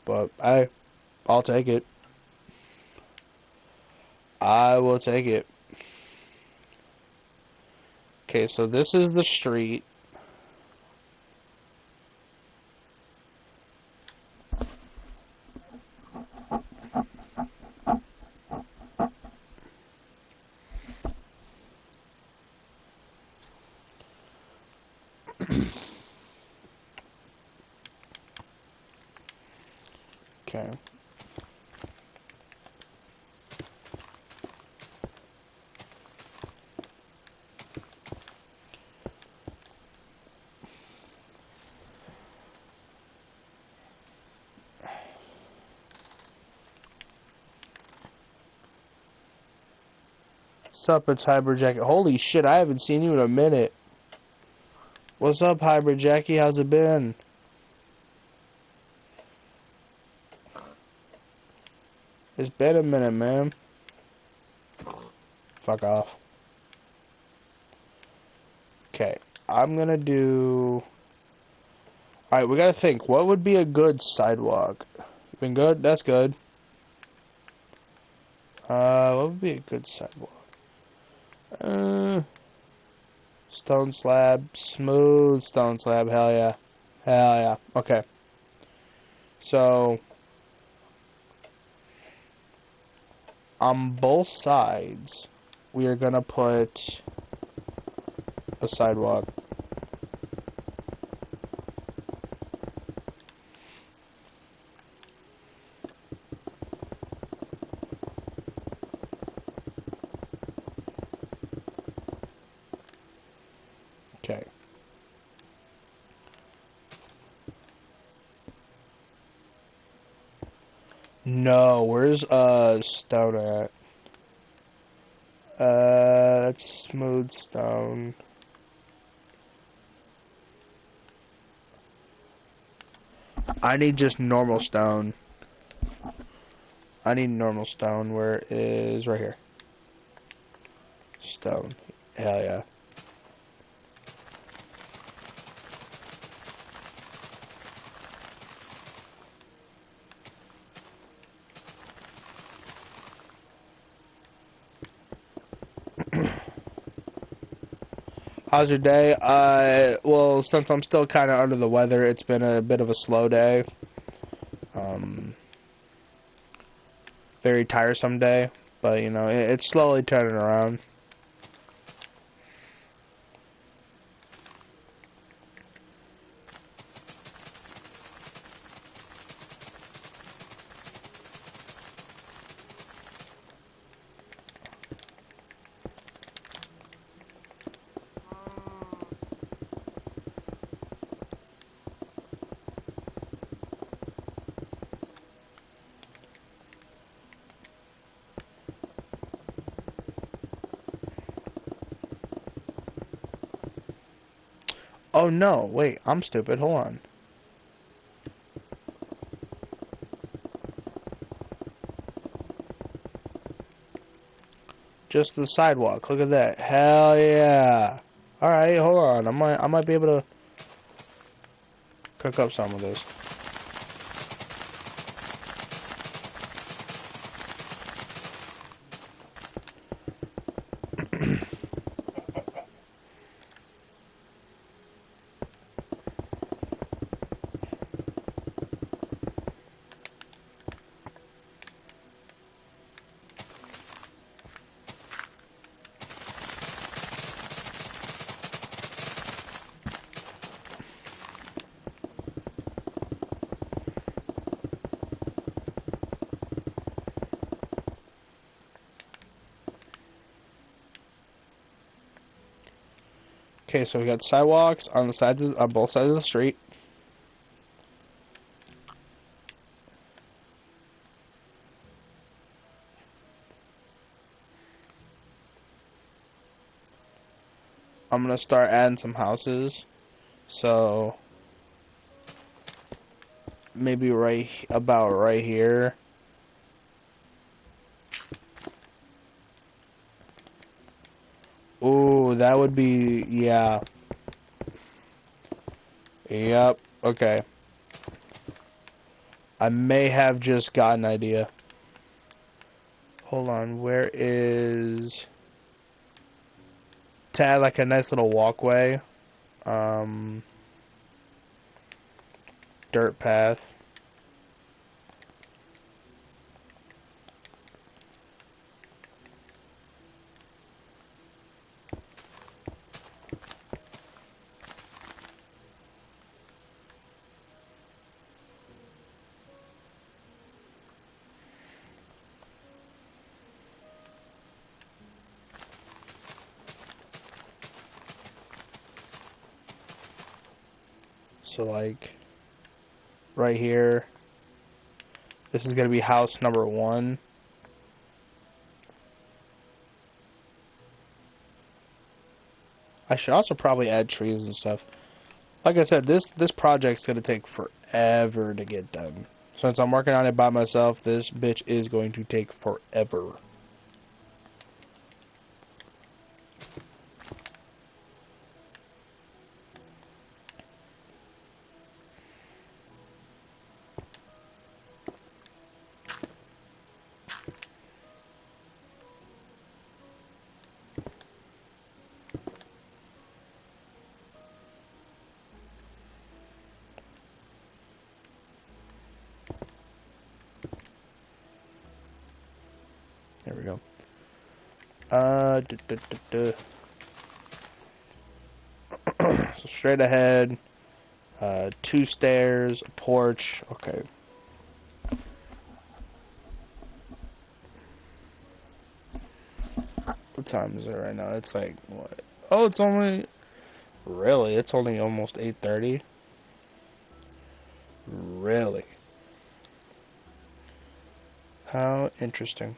But, I'll take it. I will take it. Okay, so this is the street. Okay. Sup, it's Hybrid Jackie. Holy shit, I haven't seen you in a minute. What's up, Hybrid Jackie? How's it been? It's been a minute, man. Fuck off. Okay, I'm gonna do... Alright, we gotta think. What would be a good sidewalk? Been good? That's good. What would be a good sidewalk? Stone slab. Smooth stone slab. Hell yeah. Hell yeah. Okay. So, on both sides, we are gonna put a sidewalk. Okay. No, where's stone at? That's smooth stone. I need just normal stone. I need normal stone. Where is right here? Stone. Hell yeah. How's your day? Well, since I'm still kind of under the weather, it's been a bit of a slow day. Very tiresome day, but you know, it's slowly turning around. Oh no, wait, I'm stupid. Hold on. Just the sidewalk. Look at that. Hell yeah. Alright, hold on. I might be able to cook up some of this. Okay, so we got sidewalks on the sides on both sides of the street. I'm gonna start adding some houses. So maybe about right here. Ooh, that would be, yeah. Yep, okay. I may have just got an idea. Hold on, where is... To add like a nice little walkway. Dirt path. So like right here, this is gonna be house number 1. I should also probably add trees and stuff. Like I said, this project's gonna take forever to get done. Since I'm working on it by myself, this bitch is going to take forever. There we go. So straight ahead, 2 stairs, a porch. Okay. What time is it right now? It's like what? Oh, it's only really. It's only almost 8:30. Really? How interesting.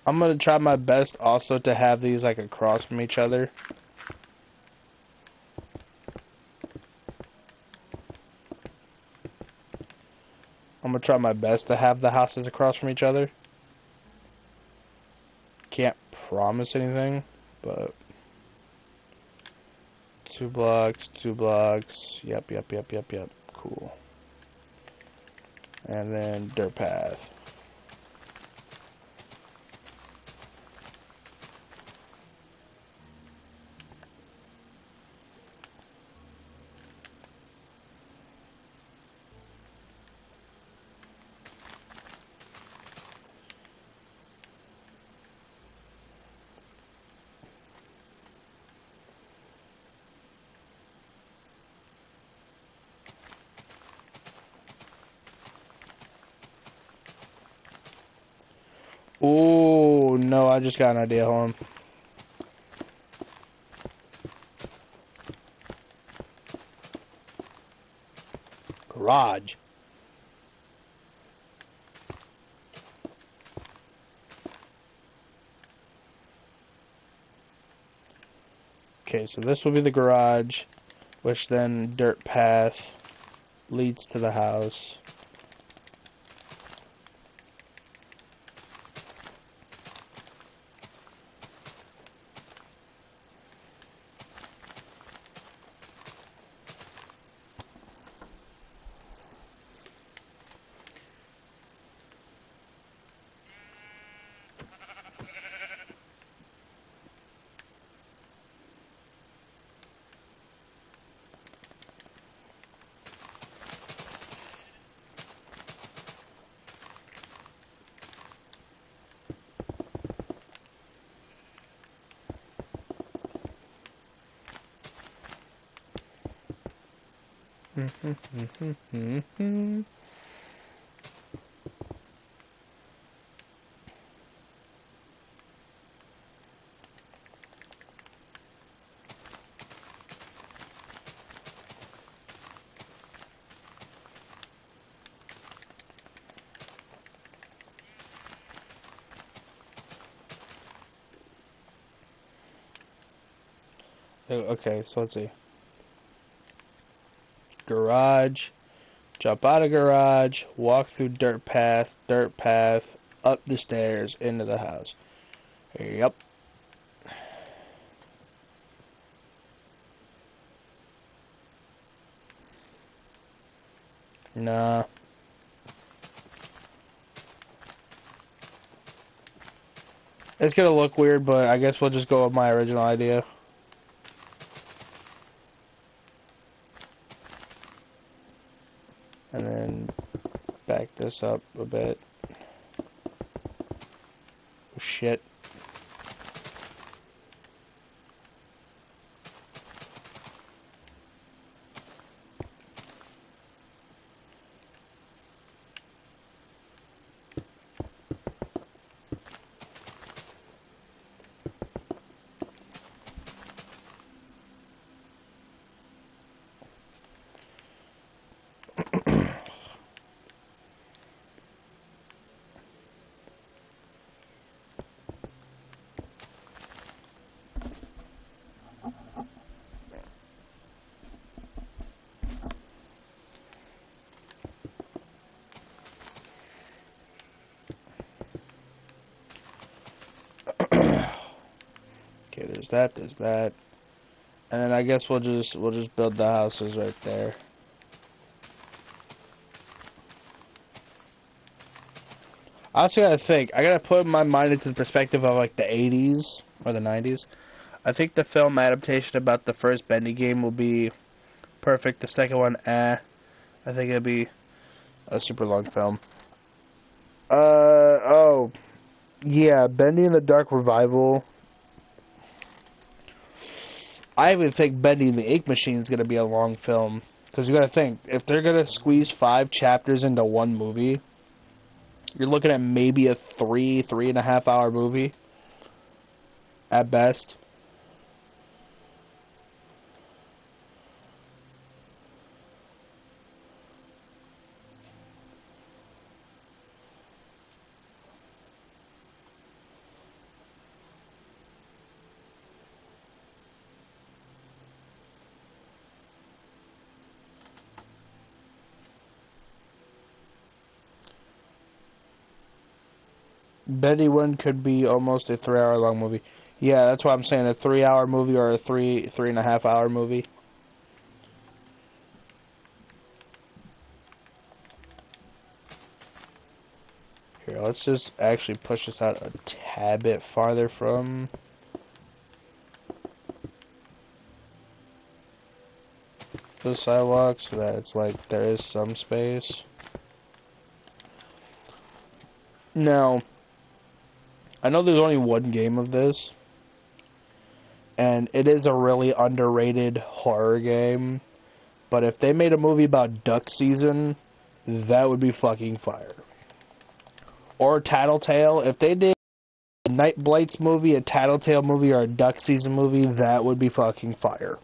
I'm gonna try my best also to have these like across from each other. I'm gonna try my best to have the houses across from each other. Can't promise anything, but 2 blocks, 2 blocks. Yep, yep, yep, yep, yep. Cool. And then dirt path. Oh no, I just got an idea, hold on. Garage. Okay, so this will be the garage, which then dirt path leads to the house. Okay, so let's see. Garage, jump out of garage, walk through dirt path, up the stairs, into the house. Yep. Nah. It's gonna look weird, but I guess we'll just go with my original idea. And then back this up a bit. Oh, shit. there's that. And then I guess we'll just build the houses right there. I also gotta think. I gotta put my mind into the perspective of like the 80s or the 90s. I think the film adaptation about the first Bendy game will be perfect. The second one, I think it'd be a super long film. Oh, yeah, Bendy and the Dark Revival. I even think Bendy and the Ink Machine is gonna be a long film because you gotta think if they're gonna squeeze 5 chapters into one movie, you're looking at maybe a 3.5 hour movie at best. Bendy one could be almost a 3 hour long movie. Yeah, that's why I'm saying a 3 hour movie or a 3.5 hour movie. Here, let's just actually push this out a tad bit farther from the sidewalk so that it's like there is some space. Now, I know there's only one game of this, and it is a really underrated horror game, but if they made a movie about duck season, that would be fucking fire. Or Tattletale, if they did a Night Blights movie, a Tattletale movie, or a duck season movie, that would be fucking fire.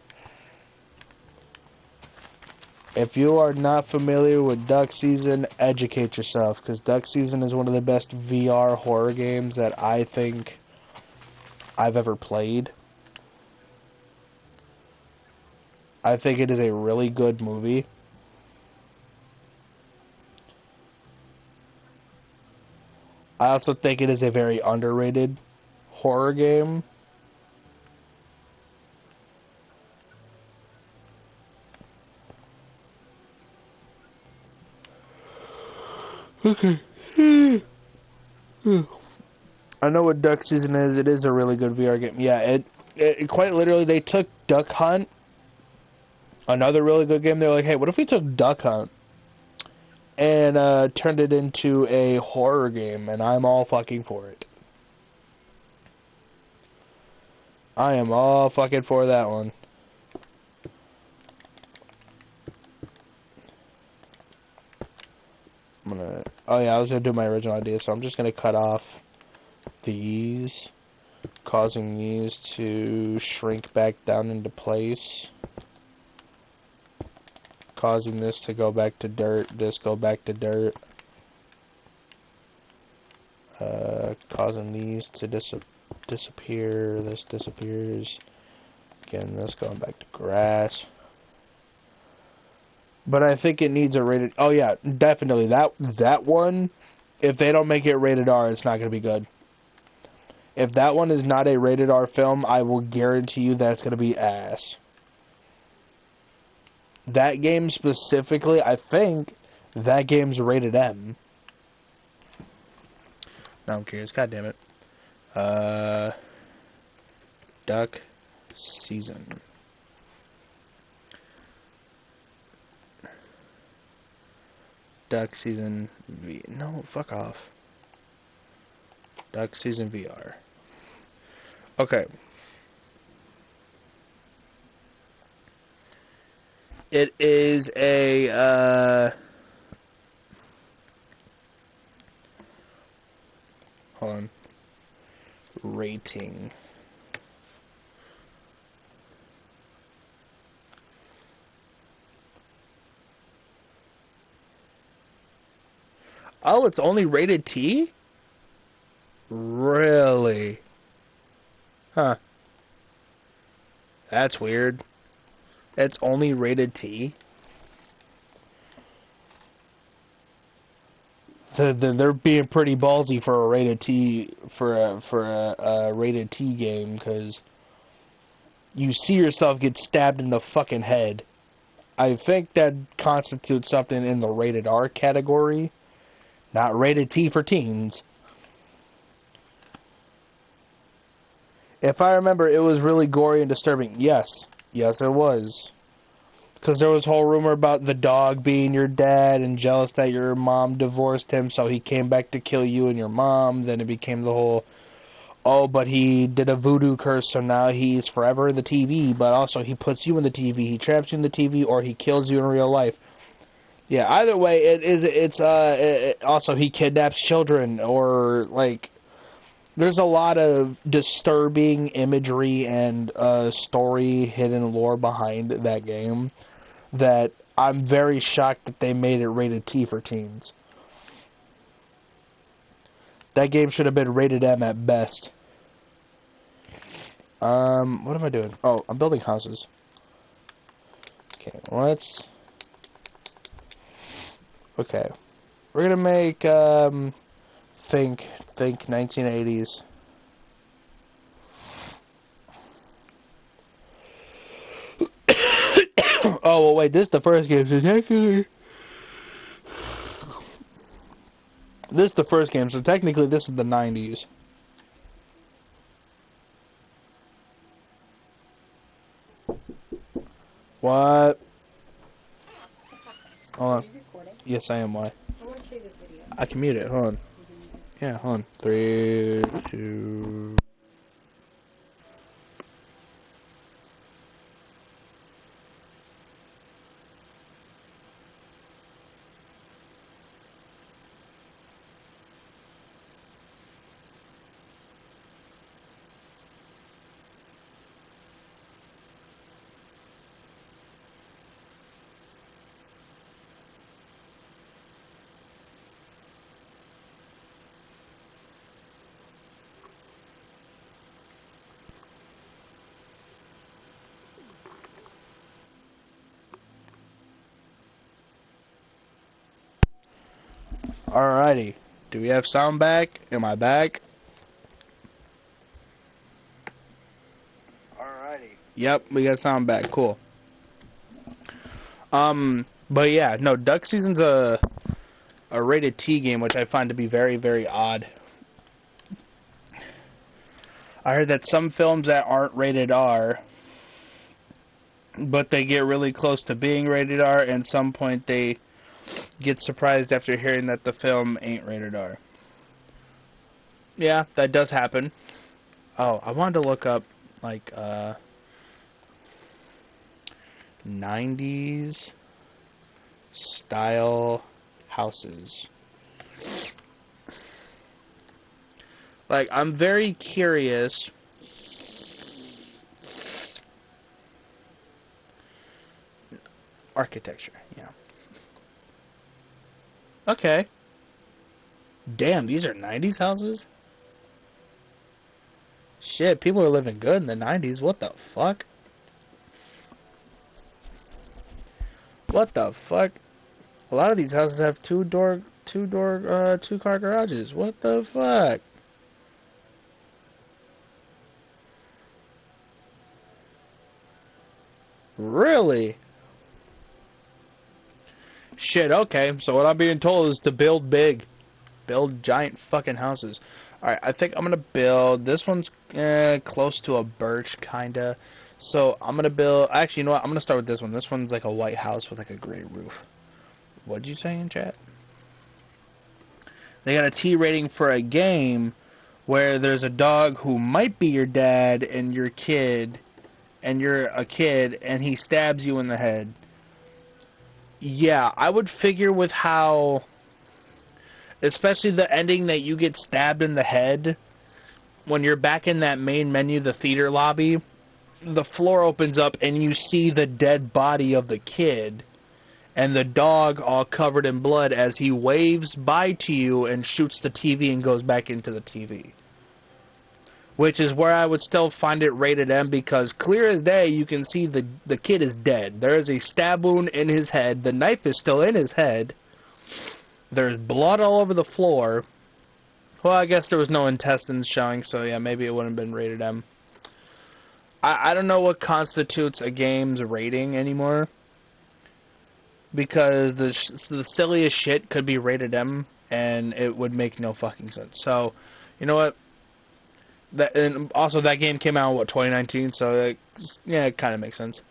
If you are not familiar with Duck Season, educate yourself, because Duck Season is one of the best VR horror games that I think I've ever played. I think it is a really good movie. I also think it is a very underrated horror game. Okay. I know what Duck Season is. It is a really good VR game. Yeah, it quite literally, they took Duck Hunt, another really good game. They're like, hey, what if we took Duck Hunt and turned it into a horror game? And I'm all fucking for it. I am all fucking for that one. Oh yeah, I was gonna do my original idea, so I'm just gonna cut off these, causing these to shrink back down into place, causing this to go back to dirt, this go back to dirt, causing these to disappear, this disappears, again this going back to grass. But I think it needs a rated... Oh, yeah, definitely. That one, if they don't make it rated R, it's not going to be good. If that one is not a rated R film, I will guarantee you that it's going to be ass. That game specifically, I think that game's rated M. Now I'm curious. God damn it. Duck Season. Duck Season V. No, fuck off. Duck Season VR. Okay. It is a, hold on. Rating. Oh, it's only rated T? Really? Huh. That's weird. It's only rated T? They're being pretty ballsy for a rated T, for a rated T game, because you see yourself get stabbed in the fucking head. I think that constitutes something in the rated R category, not rated T for teens. If I remember, it was really gory and disturbing. Yes. Yes, it was. Because there was a whole rumor about the dog being your dad and jealous that your mom divorced him, so he came back to kill you and your mom. Then it became the whole, oh, but he did a voodoo curse, so now he's forever in the TV, but also he puts you in the TV, he traps you in the TV, or he kills you in real life. Yeah, either way, also he kidnaps children, or, like, there's a lot of disturbing imagery and story, hidden lore behind that game that I'm very shocked that they made it rated T for teens. That game should have been rated M at best. What am I doing? Oh, I'm building houses. Okay, let's... Okay. We're gonna make, think 1980s. Oh, well, wait, this is the first game, so technically... This is the first game, so technically this is the 90s. What? Hold on. Yes, I am. Why? I want to show you this video. I can mute it. Hold on. Yeah, hold on. 3, 2... Alrighty. Do we have sound back? Am I back? Alrighty. Yep, we got sound back. Cool. But yeah, no, Duck Season's a rated T game, which I find to be very, very odd. I heard that some films that aren't rated R, but they get really close to being rated R, and at some point they get surprised after hearing that the film ain't rated R. Yeah, that does happen. Oh, I wanted to look up, like, 90s style houses. Like, I'm very curious. Architecture, yeah. Okay. Damn, these are 90s houses? Shit, people are living good in the 90s. What the fuck? What the fuck? A lot of these houses have two-car garages. What the fuck? Really? Shit, okay. So what I'm being told is to build big. Build giant fucking houses. Alright, I think I'm gonna build... This one's close to a birch, kinda. So I'm gonna build... Actually, you know what? I'm gonna start with this one. This one's like a white house with like a gray roof. What'd you say in chat? They got a T rating for a game where there's a dog who might be your dad and your kid, and you're a kid, and he stabs you in the head. Yeah, I would figure with how... Especially the ending that you get stabbed in the head, when you're back in that main menu, the theater lobby, the floor opens up and you see the dead body of the kid, and the dog all covered in blood as he waves bye to you and shoots the TV and goes back into the TV. Which is where I would still find it rated M, because clear as day you can see the kid is dead. There is a stab wound in his head. The knife is still in his head. There's blood all over the floor. Well, I guess there was no intestines showing, so yeah, maybe it wouldn't have been rated M. I don't know what constitutes a game's rating anymore, because the silliest shit could be rated M, and it would make no fucking sense. So, you know what? That, and also that game came out in, what, 2019, so yeah, it kind of makes sense.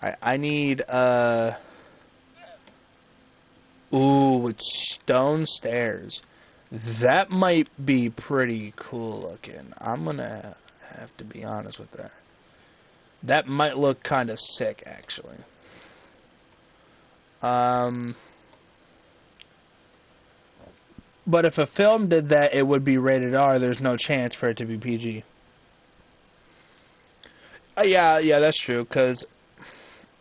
Alright, I need ooh, it's stone stairs. That might be pretty cool looking. I'm gonna have to be honest with that. That might look kind of sick, actually. But if a film did that, it would be rated R. There's no chance for it to be PG. Yeah, that's true, because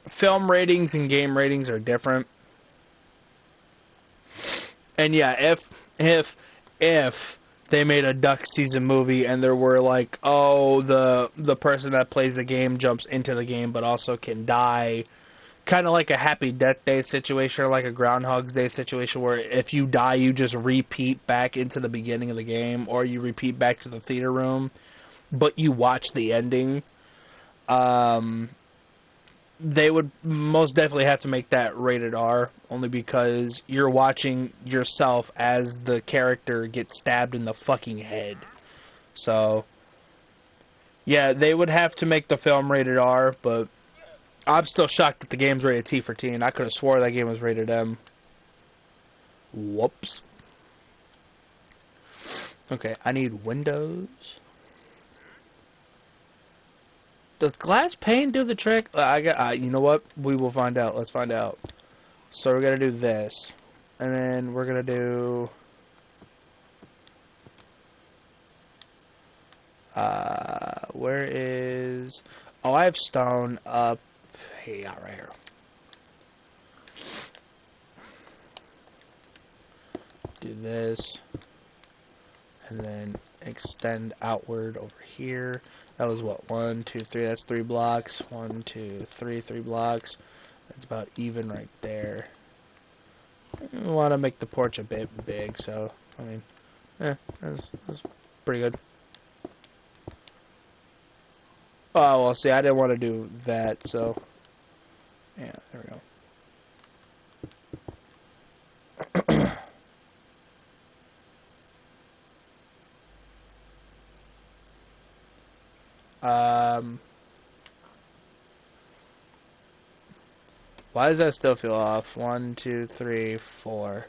film ratings and game ratings are different. And yeah, if they made a duck season movie and there were like, oh, the person that plays the game jumps into the game but also can die, kind of like a Happy Death Day situation or like a Groundhog's Day situation, where if you die you just repeat back into the beginning of the game, or you repeat back to the theater room but you watch the ending. They would most definitely have to make that rated R, only because you're watching yourself as the character gets stabbed in the fucking head. So, yeah, they would have to make the film rated R, but I'm still shocked that the game's rated T for teen. I could have swore that game was rated M. Whoops. Okay, I need windows. Does glass pane do the trick? You know what? We will find out. Let's find out. So we're gonna do this, and then we're gonna do. Where is? Oh, I have stone up here, right here. Do this, and then extend outward over here. That was what, 1, 2, 3. That's 3 blocks. 1, 2, 3, 3 blocks. That's about even right there. I want to make the porch a bit big, so I mean, that's pretty good. Oh well, see, I didn't want to do that, so yeah, there we go. Why does that still feel off? 1, 2, 3, 4.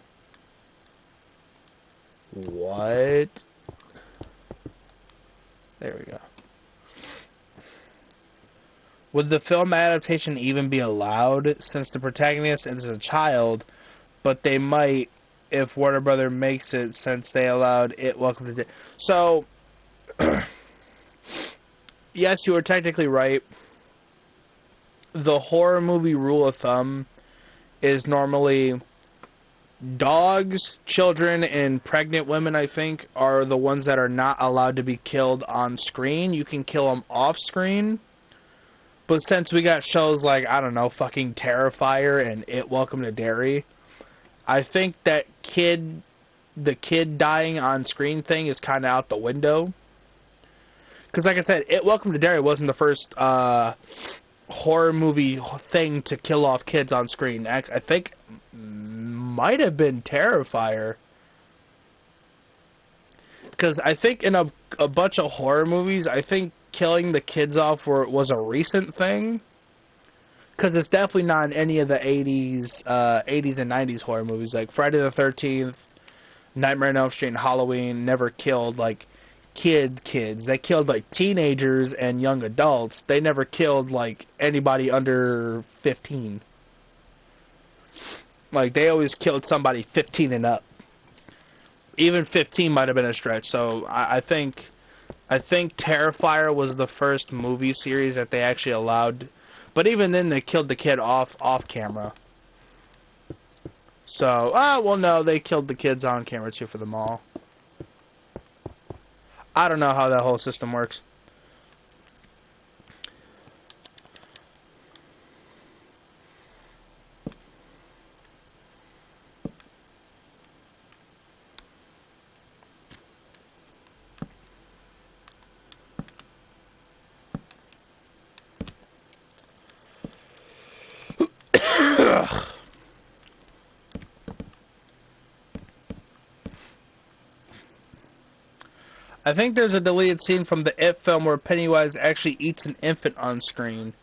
What? There we go. Would the film adaptation even be allowed, since the protagonist is a child, but they might if Warner Brother makes it, since they allowed it Welcome to So, yes, you were technically right. The horror movie rule of thumb is normally dogs, children, and pregnant women, I think, are the ones that are not allowed to be killed on screen. You can kill them off screen. But since we got shows like, I don't know, fucking Terrifier and It Welcome to Derry, I think that the kid dying on screen thing is kind of out the window. Because like I said, It Welcome to Derry wasn't the first horror movie thing to kill off kids on screen. I think might have been Terrifier. Because I think in a bunch of horror movies, I think killing the kids off was a recent thing. Because it's definitely not in any of the 80s and 90s horror movies. Like Friday the 13th, Nightmare on Elm Street, and Halloween never killed, like, kids. They killed, like, teenagers and young adults. They never killed, like, anybody under 15. Like, they always killed somebody 15 and up. Even 15 might have been a stretch. So I think Terrifier was the first movie series that they actually allowed. But even then, they killed the kid off camera. So, well, no, they killed the kids on camera too for the mall. I don't know how that whole system works. Ugh. I think there's a deleted scene from the It film where Pennywise actually eats an infant on screen.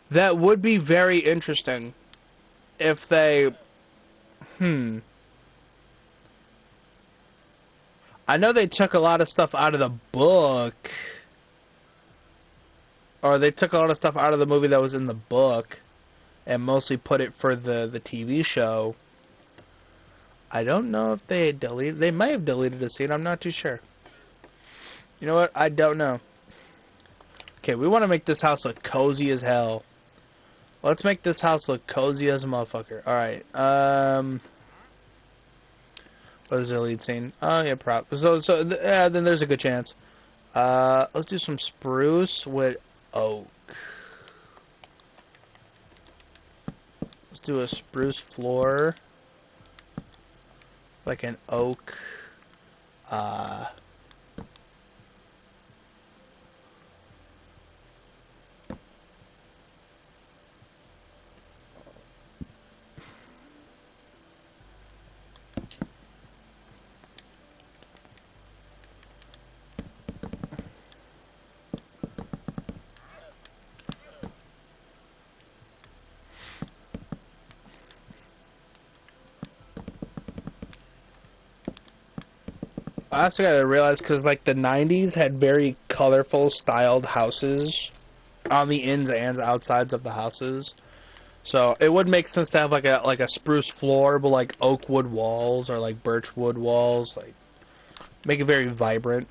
That would be very interesting if they... I know they took a lot of stuff out of the book. Or they took a lot of stuff out of the movie that was in the book and mostly put it for the TV show. I don't know if they deleted... They might have deleted a scene. I'm not too sure. You know what? I don't know. Okay, we want to make this house look cozy as hell. Let's make this house look cozy as a motherfucker. Alright, what is the lead scene? Oh, yeah, prop. Then there's a good chance. Let's do some spruce with oak. Let's do a spruce floor. Like an oak, I also gotta realize, because, like, the 90s had very colorful, styled houses on the ins and outsides of the houses. So, it would make sense to have, like a spruce floor, but, like, oak wood walls, or, like, birch wood walls, like, make it very vibrant.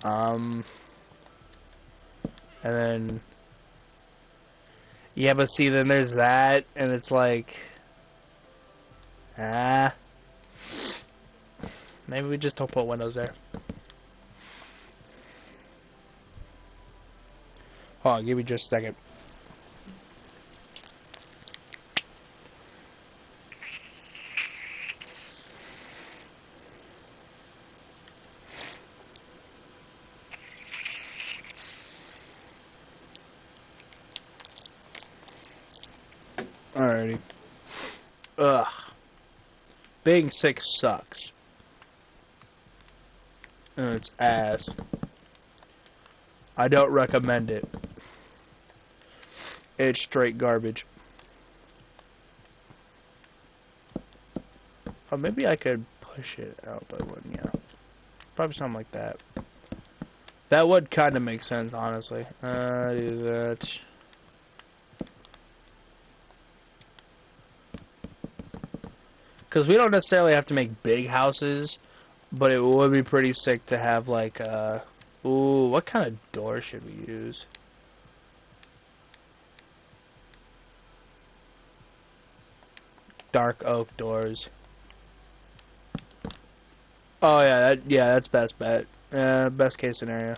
And then... Yeah, but see, then there's that, and it's like... Maybe we just don't put windows there. Hold on, give me just a second. Alrighty. Ugh. Being sick sucks. And it's ass. I don't recommend it. It's straight garbage. Oh, maybe I could push it out, but wouldn't, yeah. Probably something like that. That would kind of make sense, honestly. Do that. Because we don't necessarily have to make big houses, but it would be pretty sick to have, like, ooh, what kind of door should we use? Dark oak doors. Oh, yeah, that's best bet. Best case scenario.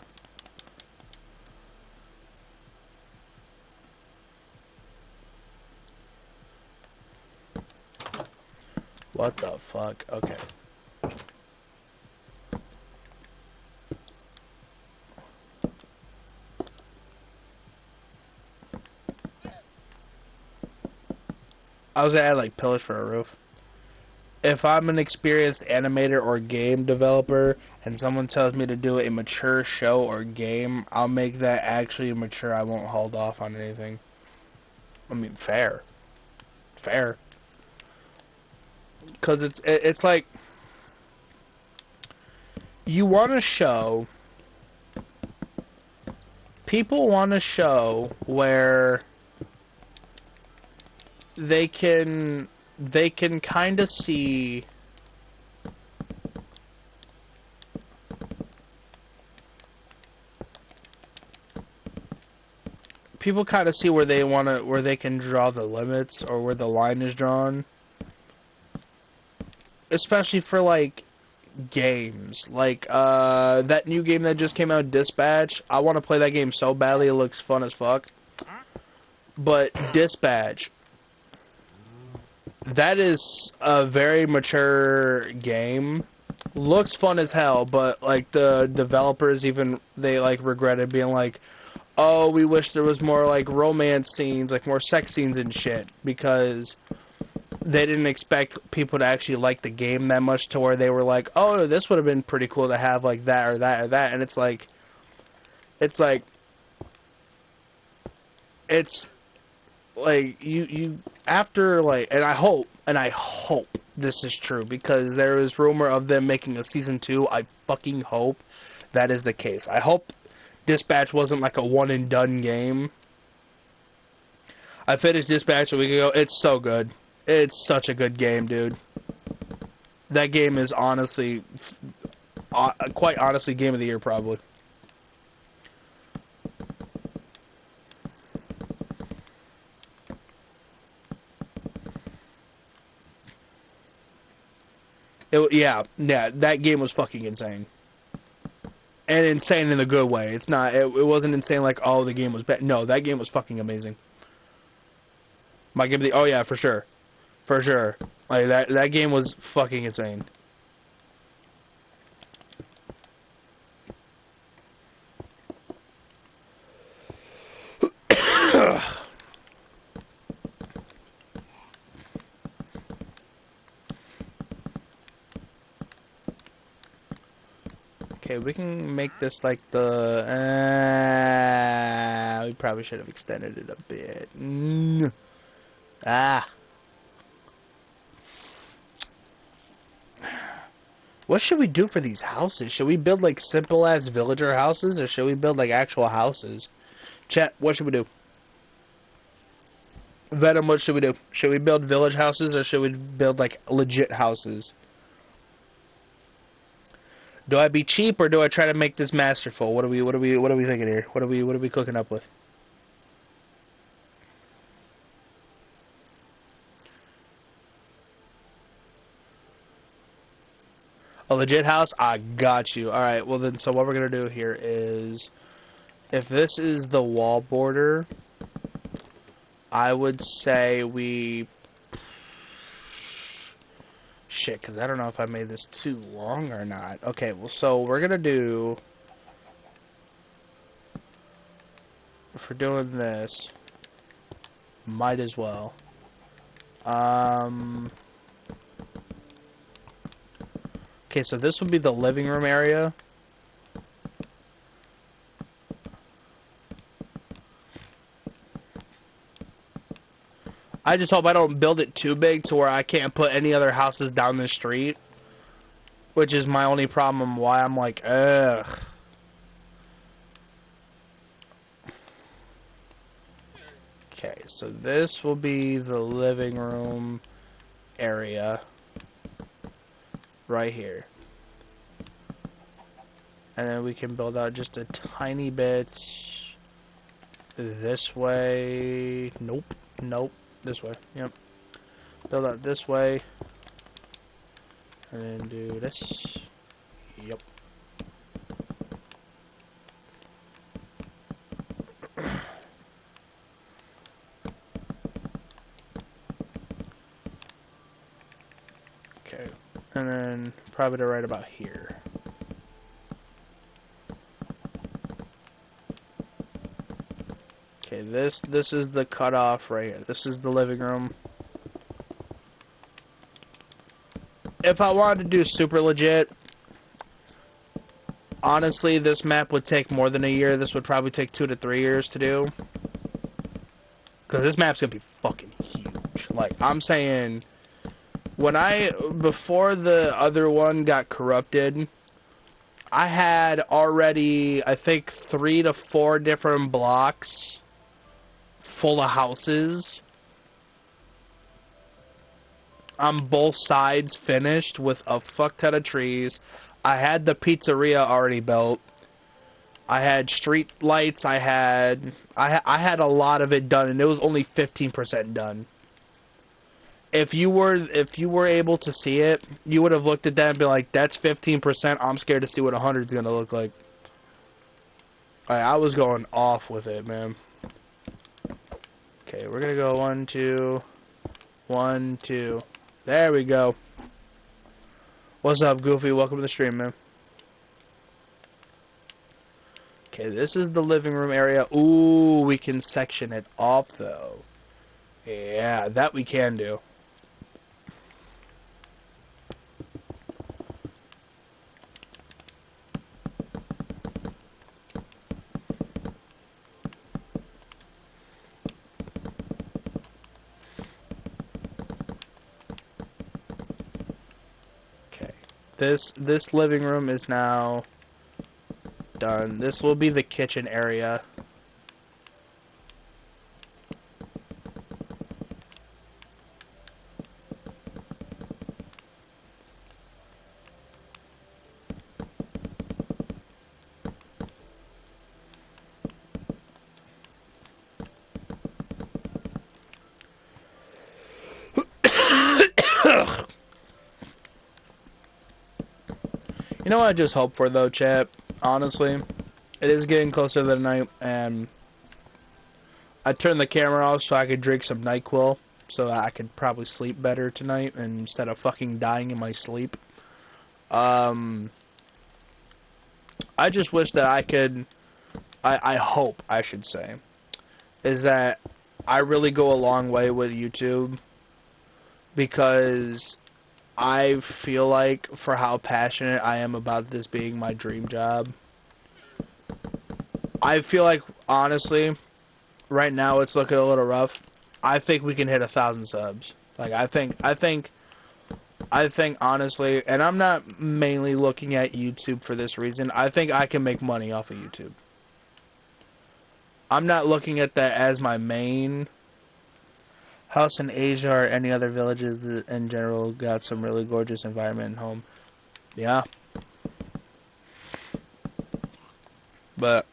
What the fuck? Okay. I was gonna add, like, pillars for a roof. If I'm an experienced animator or game developer and someone tells me to do a mature show or game, I'll make that actually mature. I won't hold off on anything. I mean, fair. Fair. Because it's like, you want a show, people want a show where they can kind of see people kind of see where they can draw the limits or where the line is drawn, especially for, like, games like that new game that just came out, Dispatch. I want to play that game so badly. It looks fun as fuck. But Dispatch, that is a very mature game. Looks fun as hell, but, like, the developers, even they, like, regretted being like, oh, we wish there was more like romance scenes, like more sex scenes and shit, because they didn't expect people to actually like the game that much to where they were like, oh, this would have been pretty cool to have like that or that or that. And it's like, it's like, it's like you after like, and I hope this is true because there is rumor of them making a season 2. I fucking hope that is the case. I hope Dispatch wasn't like a one and done game. I finished Dispatch a week ago. It's so good. It's such a good game, dude. That game is honestly, quite honestly, game of the year probably. Yeah, that game was fucking insane. And insane in a good way. It's not, it wasn't insane like, oh, the game was bad. No, that game was fucking amazing. My game of the, oh yeah, for sure. For sure. Like, that game was fucking insane. Okay, we can make this like the... we probably should have extended it a bit. Ah. What should we do for these houses? Should we build like simple-ass villager houses, or should we build like actual houses? Chat, what should we do? Venom, what should we do? Should we build village houses, or should we build like legit houses? Do I be cheap or do I try to make this masterful? What are we thinking here? What are we cooking up with? A legit house? I got you. Alright, well then, so what we're gonna do here is, if this is the wall border, I would say we... Shit, because I don't know if I made this too long or not. Okay, well, so we're gonna do... If we're doing this, might as well. Okay, so this would be the living room area. I just hope I don't build it too big to where I can't put any other houses down the street. Which is my only problem why I'm like, ugh. Okay, so this will be the living room area. Right here. And then we can build out just a tiny bit this way. Nope. Nope. This way. Yep. Build out this way. And then do this. Yep. Okay. And then probably to right about here. Okay, this is the cutoff right here. This is the living room. If I wanted to do super legit, honestly, this map would take more than a year. This would probably take 2 to 3 years to do. Because this map's gonna be fucking huge. Like, I'm saying, before the other one got corrupted, I had already, I think, 3 to 4 different blocks full of houses on both sides finished with a fuck ton of trees. I had the pizzeria already built. I had street lights. I had a lot of it done, and it was only 15% done. If you were able to see it, you would have looked at that and be like, "That's 15%. I'm scared to see what 100 is gonna look like." I was going off with it, man. Okay, we're gonna go 1, 2, 1, 2. There we go. What's up, Goofy? Welcome to the stream, man. Okay, this is the living room area. Ooh, we can section it off, though. Yeah, that we can do. Okay, this living room is now done. This will be the kitchen area. You know what I just hope for, though, chat? Honestly, it is getting closer to the night, and I turned the camera off so I could drink some NyQuil, so I could probably sleep better tonight instead of fucking dying in my sleep. I just wish that I could, I hope, I should say, is that I really go a long way with YouTube, because I feel like, for how passionate I am about this being my dream job, I feel like, honestly, right now it's looking a little rough. I think we can hit 1,000 subs. Like, I think, honestly, and I'm not mainly looking at YouTube for this reason, I think I can make money off of YouTube. I'm not looking at that as my main. House in Asia or any other villages in general got some really gorgeous environment and home. Yeah. But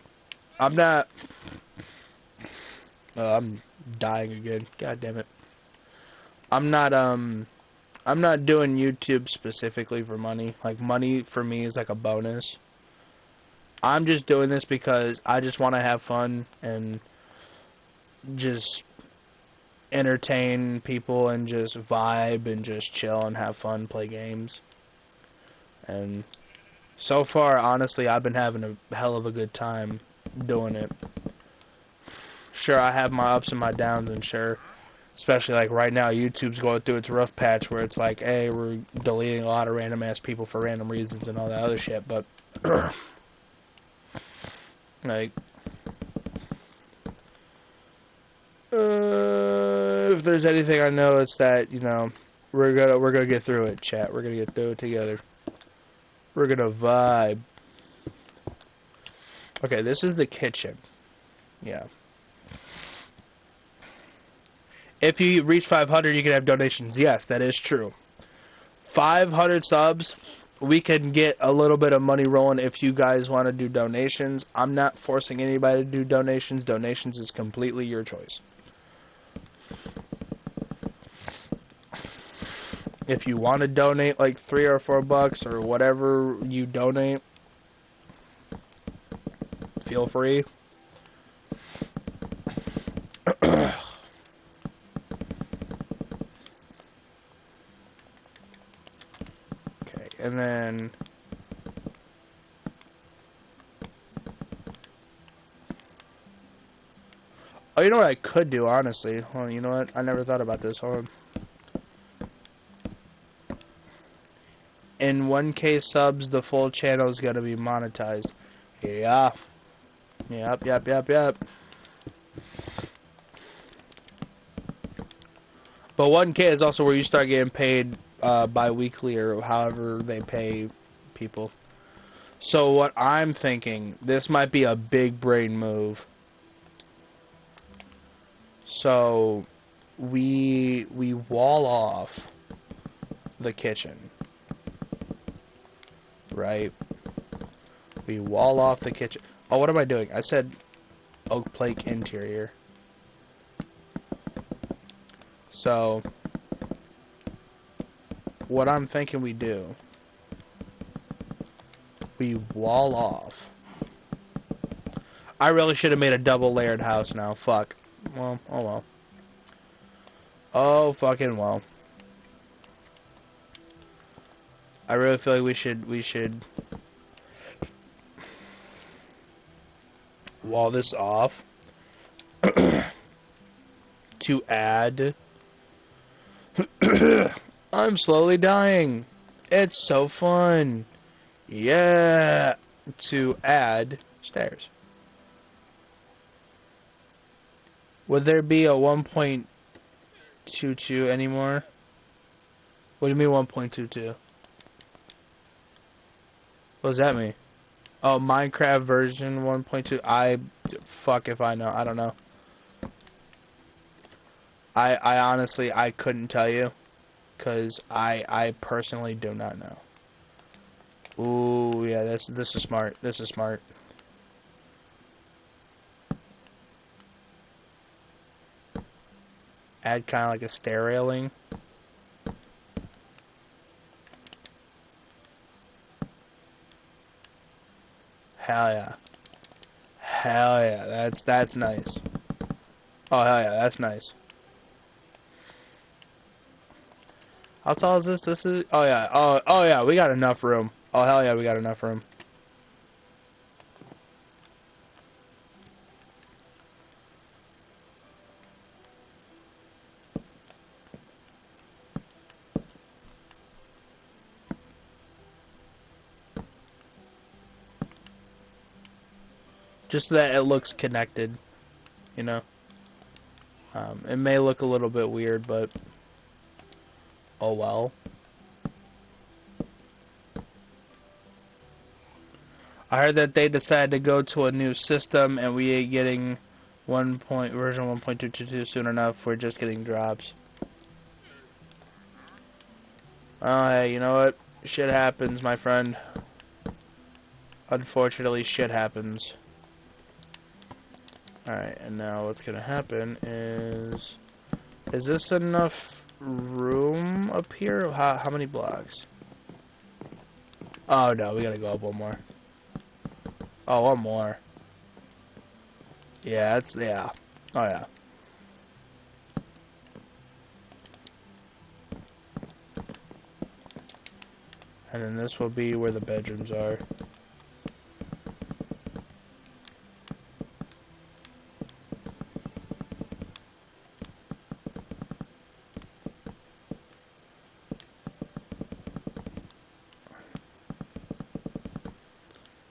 I'm not. I'm dying again. God damn it. I'm not doing YouTube specifically for money. Like, money for me is like a bonus. I'm just doing this because I just want to have fun and just entertain people and just vibe and just chill and have fun, play games. And so far, honestly, I've been having a hell of a good time doing it. Sure, I have my ups and my downs, and sure, especially like right now, YouTube's going through its rough patch where it's like, hey, we're deleting a lot of random ass people for random reasons and all that other shit, but like, if there's anything I know, it's that, you know, we're gonna get through it, chat. We're gonna get through it together. We're gonna vibe. Okay, this is the kitchen. Yeah. If you reach 500, you can have donations. Yes, that is true. 500 subs, we can get a little bit of money rolling if you guys want to do donations. I'm not forcing anybody to do donations. Donations is completely your choice. If you want to donate like $3 or $4 or whatever you donate, feel free. Okay, and then oh, you know what I could do, honestly? Hold on, you know what? I never thought about this. Hold on. In 1K subs, the full channel is going to be monetized. Yeah. Yep. But 1K is also where you start getting paid bi-weekly or however they pay people. So what I'm thinking, this might be a big brain move. So we wall off the kitchen. Right? We wall off the kitchen. Oh, what am I doing? I said oak plank interior. So, what I'm thinking we do, we wall off. I really should have made a double layered house now. Fuck. Well, oh well. Oh, fucking well. I really feel like we should wall this off to add. I'm slowly dying. It's so fun. Yeah. To add stairs. Would there be a 1.22 anymore? What do you mean 1.22? What does that mean? Oh, Minecraft version 1.2. Fuck if I know. I don't know. I honestly, I couldn't tell you. Because I personally do not know. Ooh, yeah, this is smart. This is smart. Add kind of like a stair railing. Hell yeah. Hell yeah, that's nice. Oh, hell yeah, that's nice. How tall is this? This is... Oh, yeah. Oh, yeah, we got enough room. Oh, hell yeah, we got enough room. Just so that it looks connected, you know? It may look a little bit weird, but... Oh, well. I heard that they decided to go to a new system, and we ain't getting version 1.222 soon enough. We're just getting drops. Oh, hey, you know what? Shit happens, my friend. Unfortunately, shit happens. Alright, and now what's gonna happen is... Is this enough room up here? How many blocks? Oh, no, we gotta go up one more. Oh, one more. Yeah, that's... Yeah. Oh, yeah. And then this will be where the bedrooms are.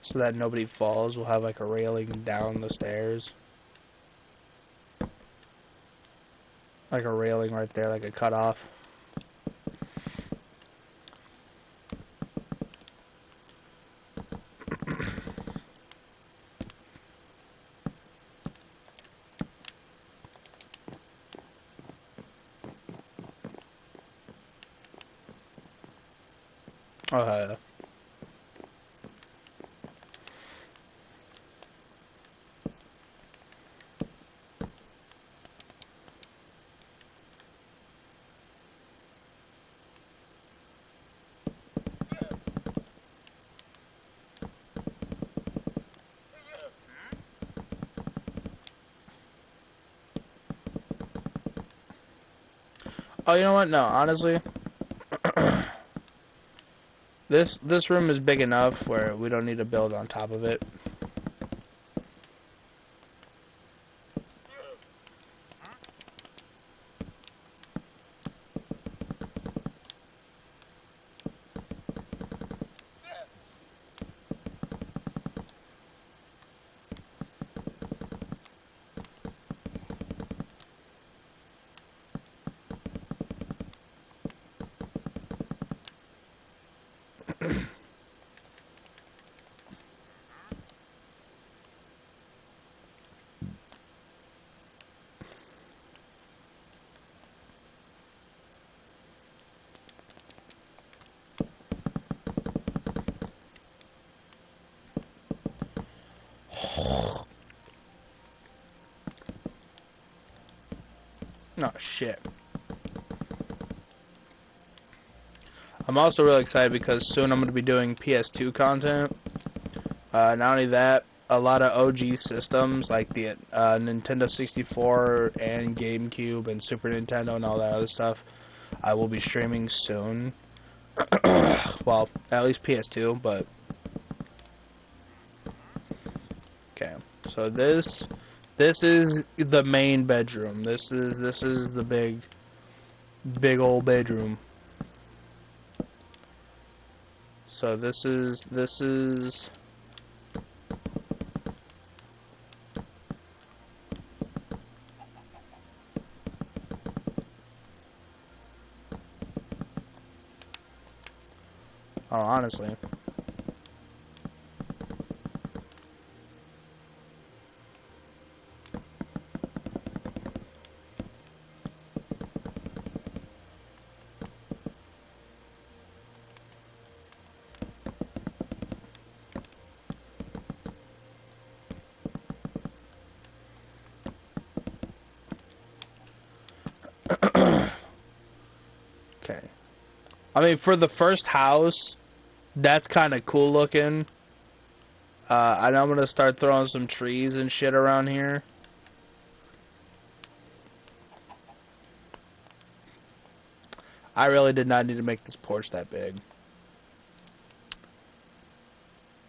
So that nobody falls, we'll have like a railing down the stairs. Like a railing right there, like a cutoff. Oh, yeah. Oh, you know what? No, honestly, this room is big enough where we don't need to build on top of it. No, shit. I'm also really excited because soon I'm going to be doing PS2 content. Not only that, a lot of OG systems like the Nintendo 64 and GameCube and Super Nintendo and all that other stuff I will be streaming soon. Well, at least PS2, but... Okay, so this is the main bedroom. This is the big old bedroom. So this is oh, honestly. Okay. I mean, for the first house, that's kind of cool looking. And I'm gonna start throwing some trees and shit around here. I really did not need to make this porch that big.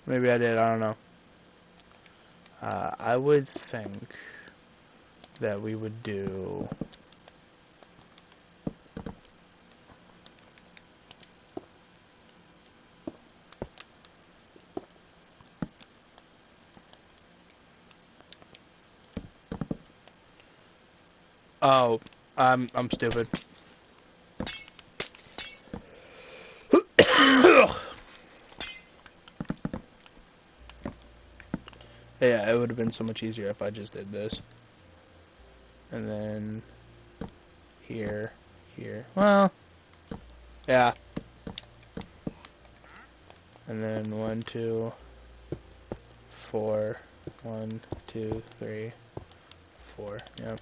Maybe I did, I don't know. I would think that we would do... Oh, I'm stupid. Yeah, it would have been so much easier if I just did this. And then here, here. Well, yeah. And then 1, 2, 4. 1, 2, 3, 4. Yep.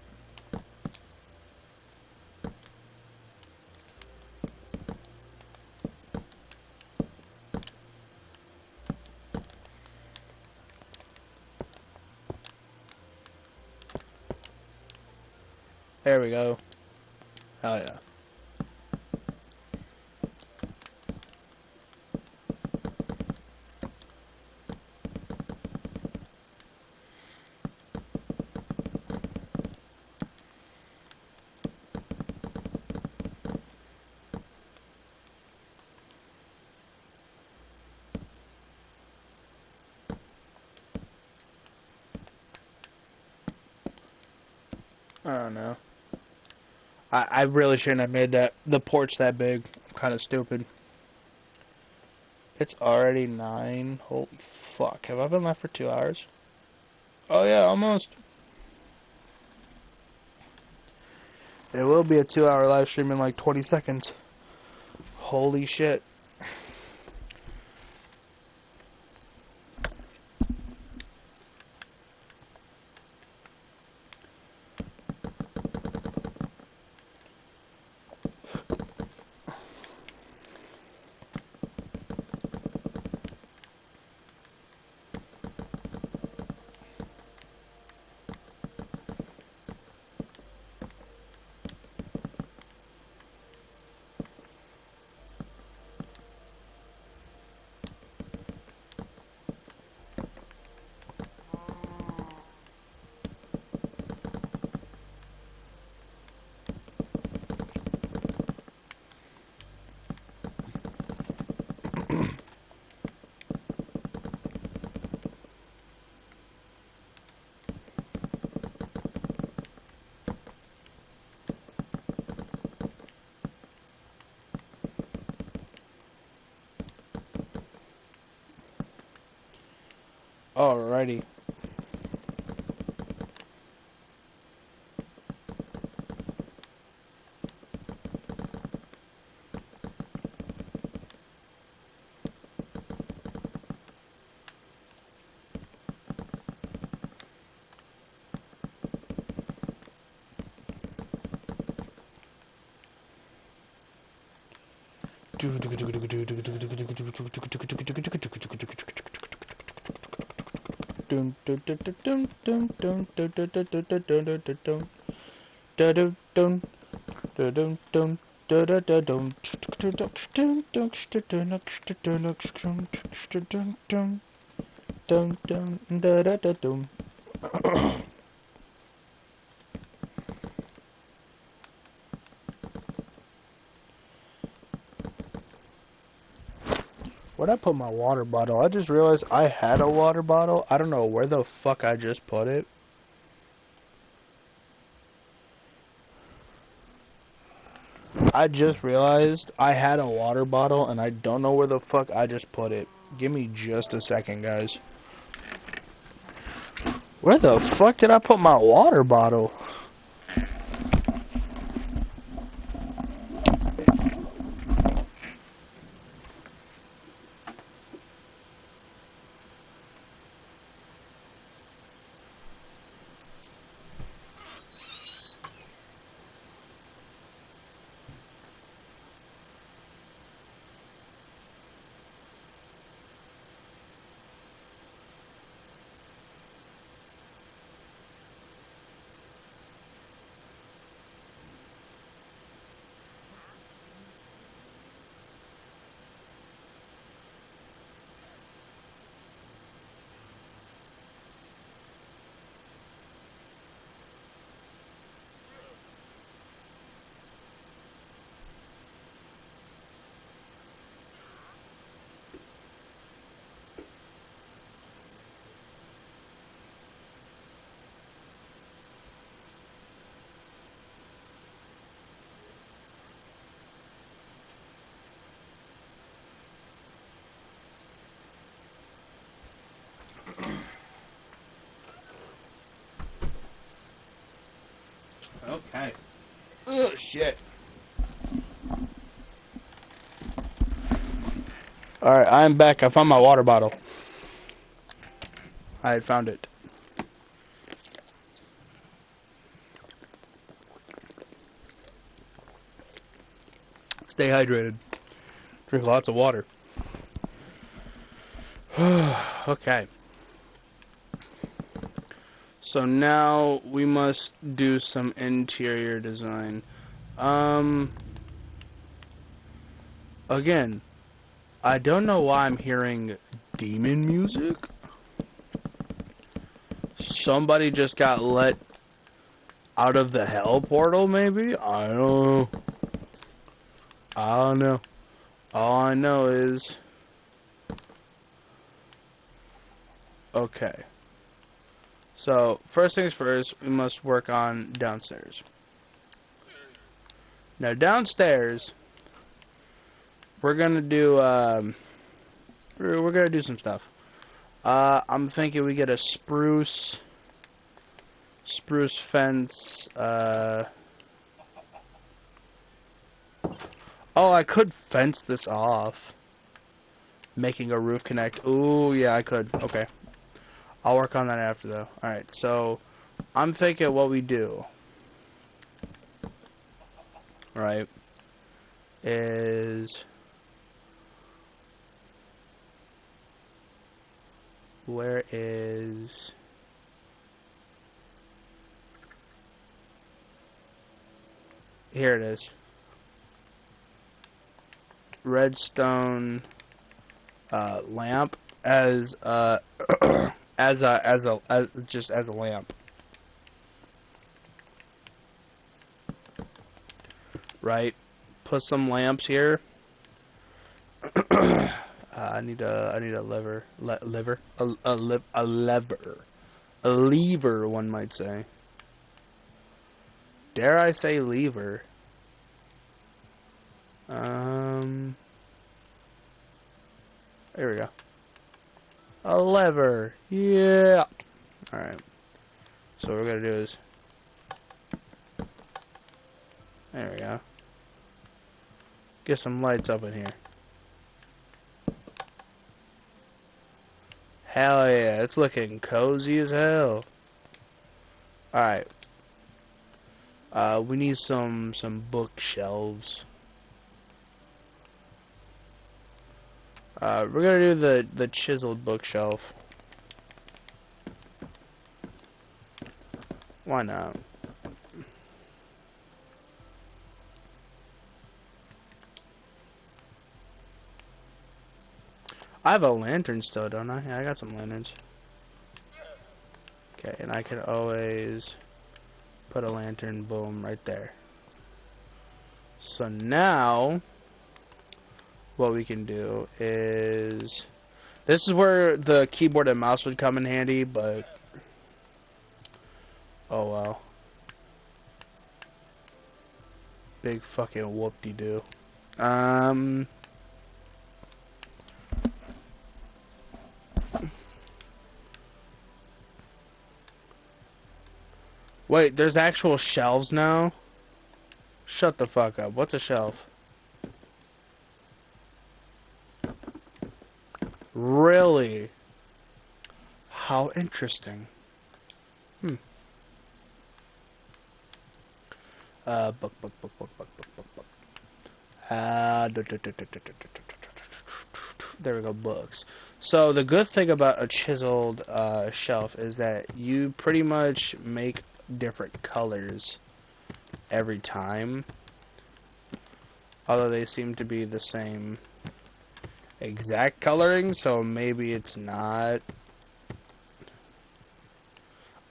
There we go. Hell yeah. I don't know. I really shouldn't have made the porch that big. I'm kind of stupid. It's already 9. Holy fuck. Have I been left for 2 hours? Oh yeah, almost. It will be a 2-hour live stream in like 20 seconds. Holy shit. Alrighty. dun, dun, da, da, da, dum. Where'd I put my water bottle? I just realized I had a water bottle. I don't know where the fuck I just put it. I just realized I had a water bottle and I don't know where the fuck I just put it. Give me just a second, guys. Where the fuck did I put my water bottle? Okay. Oh, shit. Alright, I'm back. I found my water bottle. I had found it. Stay hydrated. Drink lots of water. Okay. So now we must do some interior design. Again, I don't know why I'm hearing demon music. Somebody just got let out of the hell portal, maybe? I don't know. All I know is... Okay. So, first things first, we must work on downstairs. Now, downstairs, we're gonna do, we're gonna do some stuff. I'm thinking we get a spruce fence, oh, I could fence this off. Making a roof connect. Ooh, yeah, I could. Okay. I'll work on that after, though. Alright, so I'm thinking what we do, right, is... Where is... Here it is. Redstone lamp as just as a lamp, right? Put some lamps here. I need a lever, a lever, one might say. Dare I say lever? There we go. A lever. Yeah. Alright. So what we're gonna do is... There we go. Get some lights up in here. Hell yeah. It's looking cozy as hell. Alright. We need some bookshelves. We're gonna do the chiseled bookshelf. Why not? I have a lantern still, don't I? Yeah, I got some lanterns. Okay, and I can always put a lantern, boom, right there. So now, what we can do is... This is where the keyboard and mouse would come in handy, but... Oh well. Big fucking whoop-de-doo. Wait, there's actual shelves now? Shut the fuck up. What's a shelf? Really? How interesting. Book. There we go, books. So the good thing about a chiseled shelf is that you pretty much make different colors every time. Although they seem to be the same exact coloring, so maybe it's not.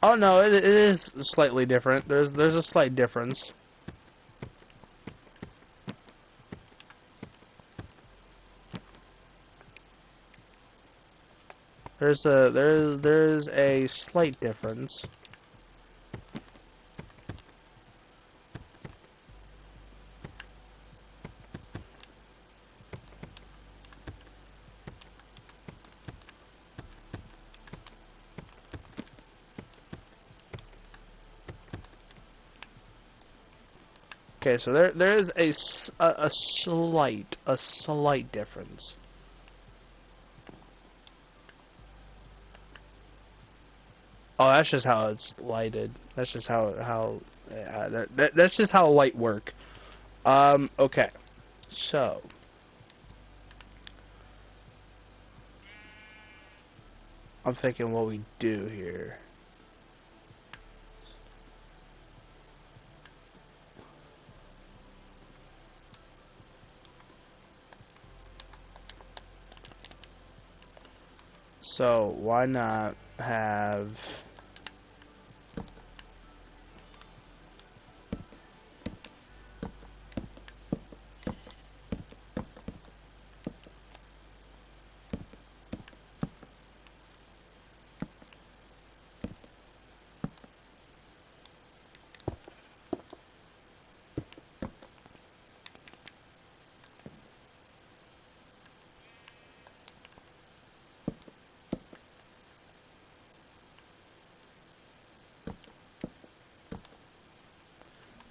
Oh no, it is slightly different. There's a slight difference. There's a slight difference. Okay, so there is a slight difference. Oh, that's just how it's lighted. That's just how that's just how light work. Okay. So I'm thinking what we do here. So why not have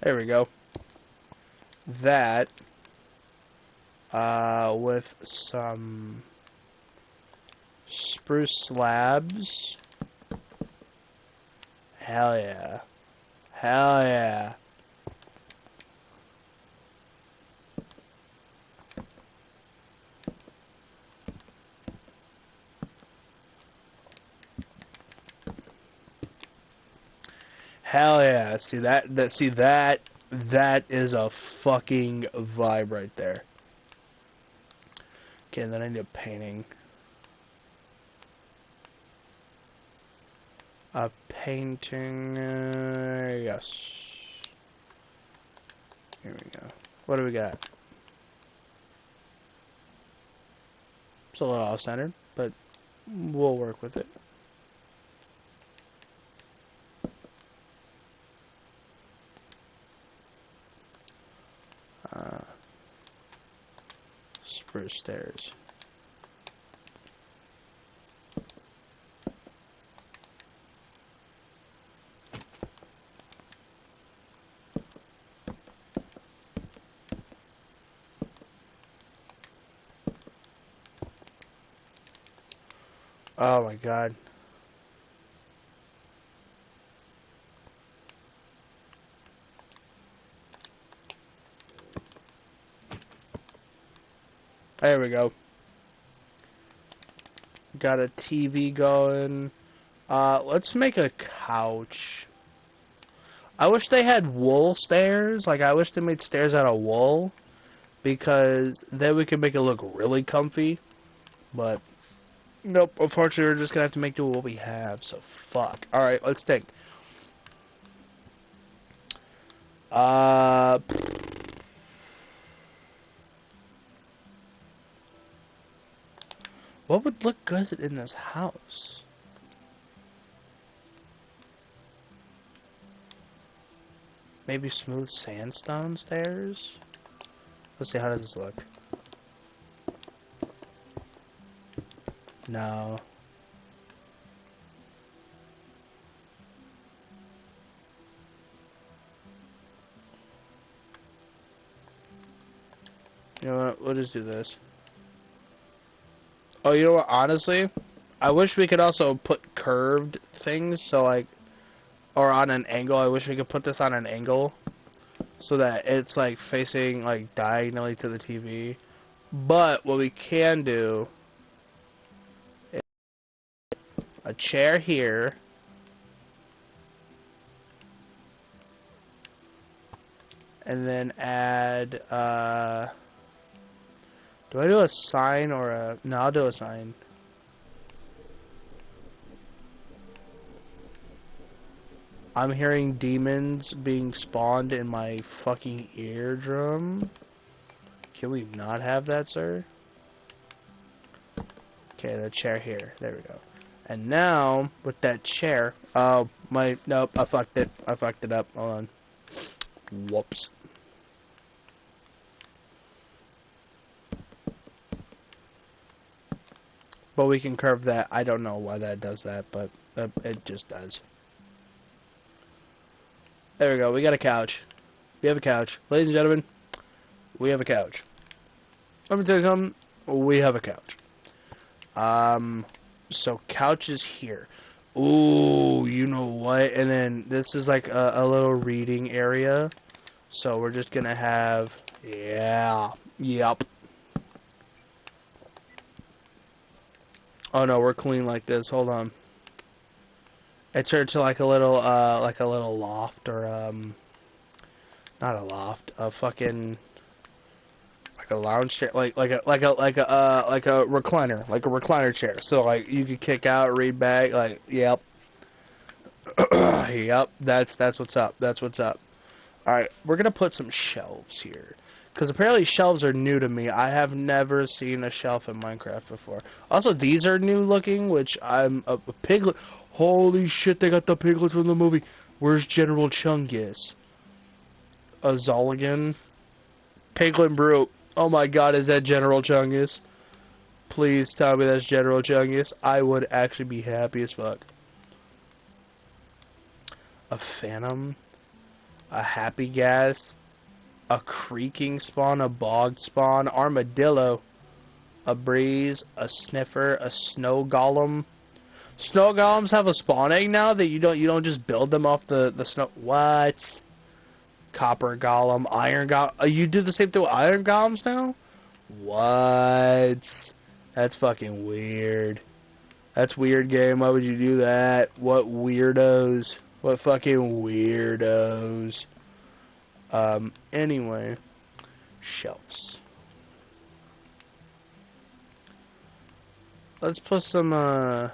there we go. That with some spruce slabs. Hell yeah. Hell yeah. Hell yeah. See that is a fucking vibe right there. Okay, then I need a painting. A painting, yes. Here we go. What do we got? It's a little off-centered, but we'll work with it. Spruce stairs. Oh my god. There we go. Got a TV going. Let's make a couch. I wish they had wool stairs. Like, I wish they made stairs out of wool. Because then we could make it look really comfy. But Nope, unfortunately we're just gonna have to make do with what we have, so fuck. Alright, let's think. Uh... What would look good in this house? Maybe smooth sandstone stairs? Let's see, how does this look? No. You know what? We'll just do this. Oh, you know what? Honestly, I wish we could also put curved things, so like, or on an angle. I wish we could put this on an angle, so that it's like facing like diagonally to the TV. But what we can do is a chair here, and then add. Do I do a sign or a? No, I'll do a sign. I'm hearing demons being spawned in my fucking eardrum. Can we not have that, sir? Okay, the chair here. There we go. And now, with that chair... Oh, nope, I fucked it. I fucked it up. Hold on. Whoops. But we can curve that. I don't know why that does that, but it just does. There we go. We got a couch. We have a couch. Ladies and gentlemen, we have a couch. Let me tell you something. We have a couch. So couch is here. Ooh, you know what? And then this is like a little reading area. So we're just gonna have, yeah, yep. Oh no, we're clean like this. Hold on. It turned to like a little loft or not a loft, a fucking like a lounge chair, like a recliner chair. So like you could kick out, read back, like yep, yep. That's what's up. That's what's up. All right, we're gonna put some shelves here. Because apparently shelves are new to me. I have never seen a shelf in Minecraft before. Also, these are new looking, which I'm a piglet. Holy shit, they got the piglets from the movie. Where's General Chungus? A Zolligan? Piglet Brute. Oh my god, is that General Chungus? Please tell me that's General Chungus. I would actually be happy as fuck. A Phantom? A Happy Gas? A creaking spawn, a bog spawn, armadillo, a breeze, a sniffer, a snow golem. Snow golems have a spawn egg now that you don't just build them off the snow. What? Copper golem, iron golem. You do the same thing with iron golems now? What? That's fucking weird. That's weird, game. Why would you do that? What weirdos? What fucking weirdos? Anyway, shelves. Let's put some,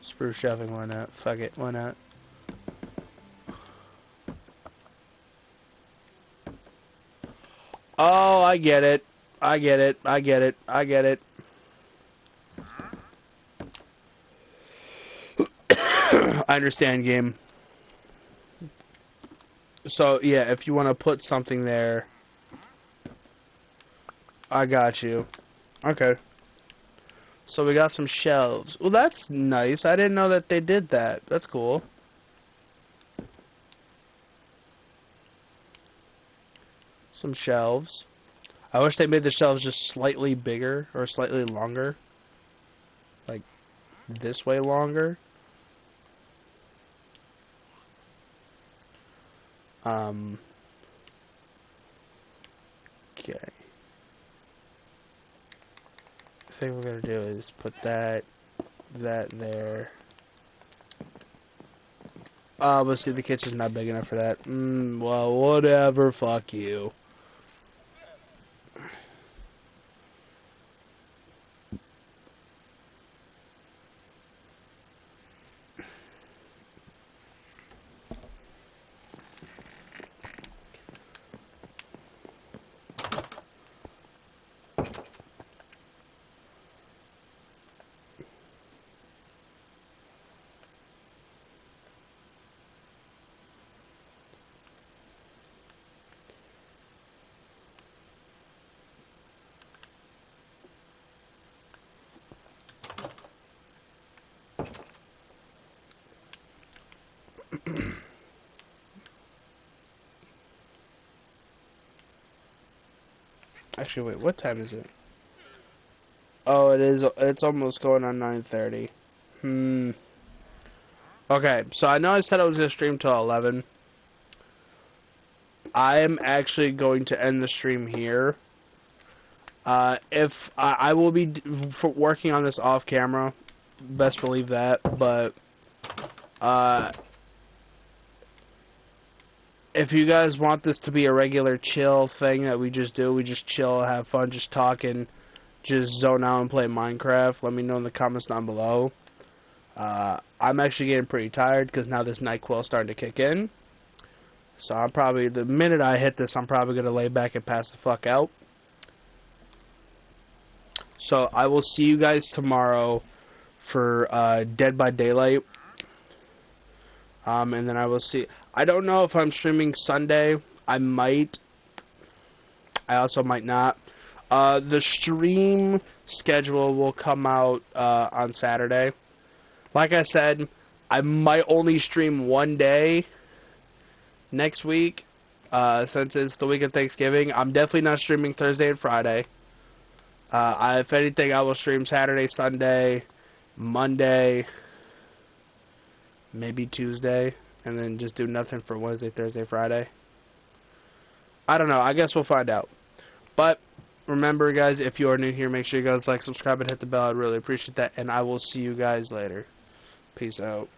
spruce shelving, why not? Fuck it, why not? Oh, I get it. I get it. I get it. I get it. I understand, game. So, yeah, if you want to put something there, I got you. Okay. So we got some shelves. Well, that's nice. I didn't know that they did that. That's cool. Some shelves. I wish they made the shelves just slightly bigger or slightly longer. Like, this way longer. Okay. I think what we're gonna do is put that there. But see, the kitchen's not big enough for that. Well, whatever, fuck you. Actually, wait, what time is it? Oh, it is. It's almost going on 9:30. Okay, so I know I said I was gonna stream till 11. I am actually going to end the stream here. If I will be working on this off camera, best believe that. But if you guys want this to be a regular chill thing that we just do, we just chill, have fun, just talking, just zone out and play Minecraft, let me know in the comments down below. I'm actually getting pretty tired because now this NyQuil is starting to kick in. So I'm probably, the minute I hit this, I'm probably going to lay back and pass the fuck out. So I will see you guys tomorrow for Dead by Daylight. And then I will see. I don't know if I'm streaming Sunday. I might. I also might not. The stream schedule will come out on Saturday. Like I said, I might only stream one day next week, since it's the week of Thanksgiving. I'm definitely not streaming Thursday and Friday. If anything, I will stream Saturday, Sunday, Monday, maybe Tuesday, and then just do nothing for Wednesday, Thursday, Friday. I don't know. I guess we'll find out. But remember, guys, if you are new here, make sure you guys like, subscribe, and hit the bell. I'd really appreciate that, and I will see you guys later. Peace out.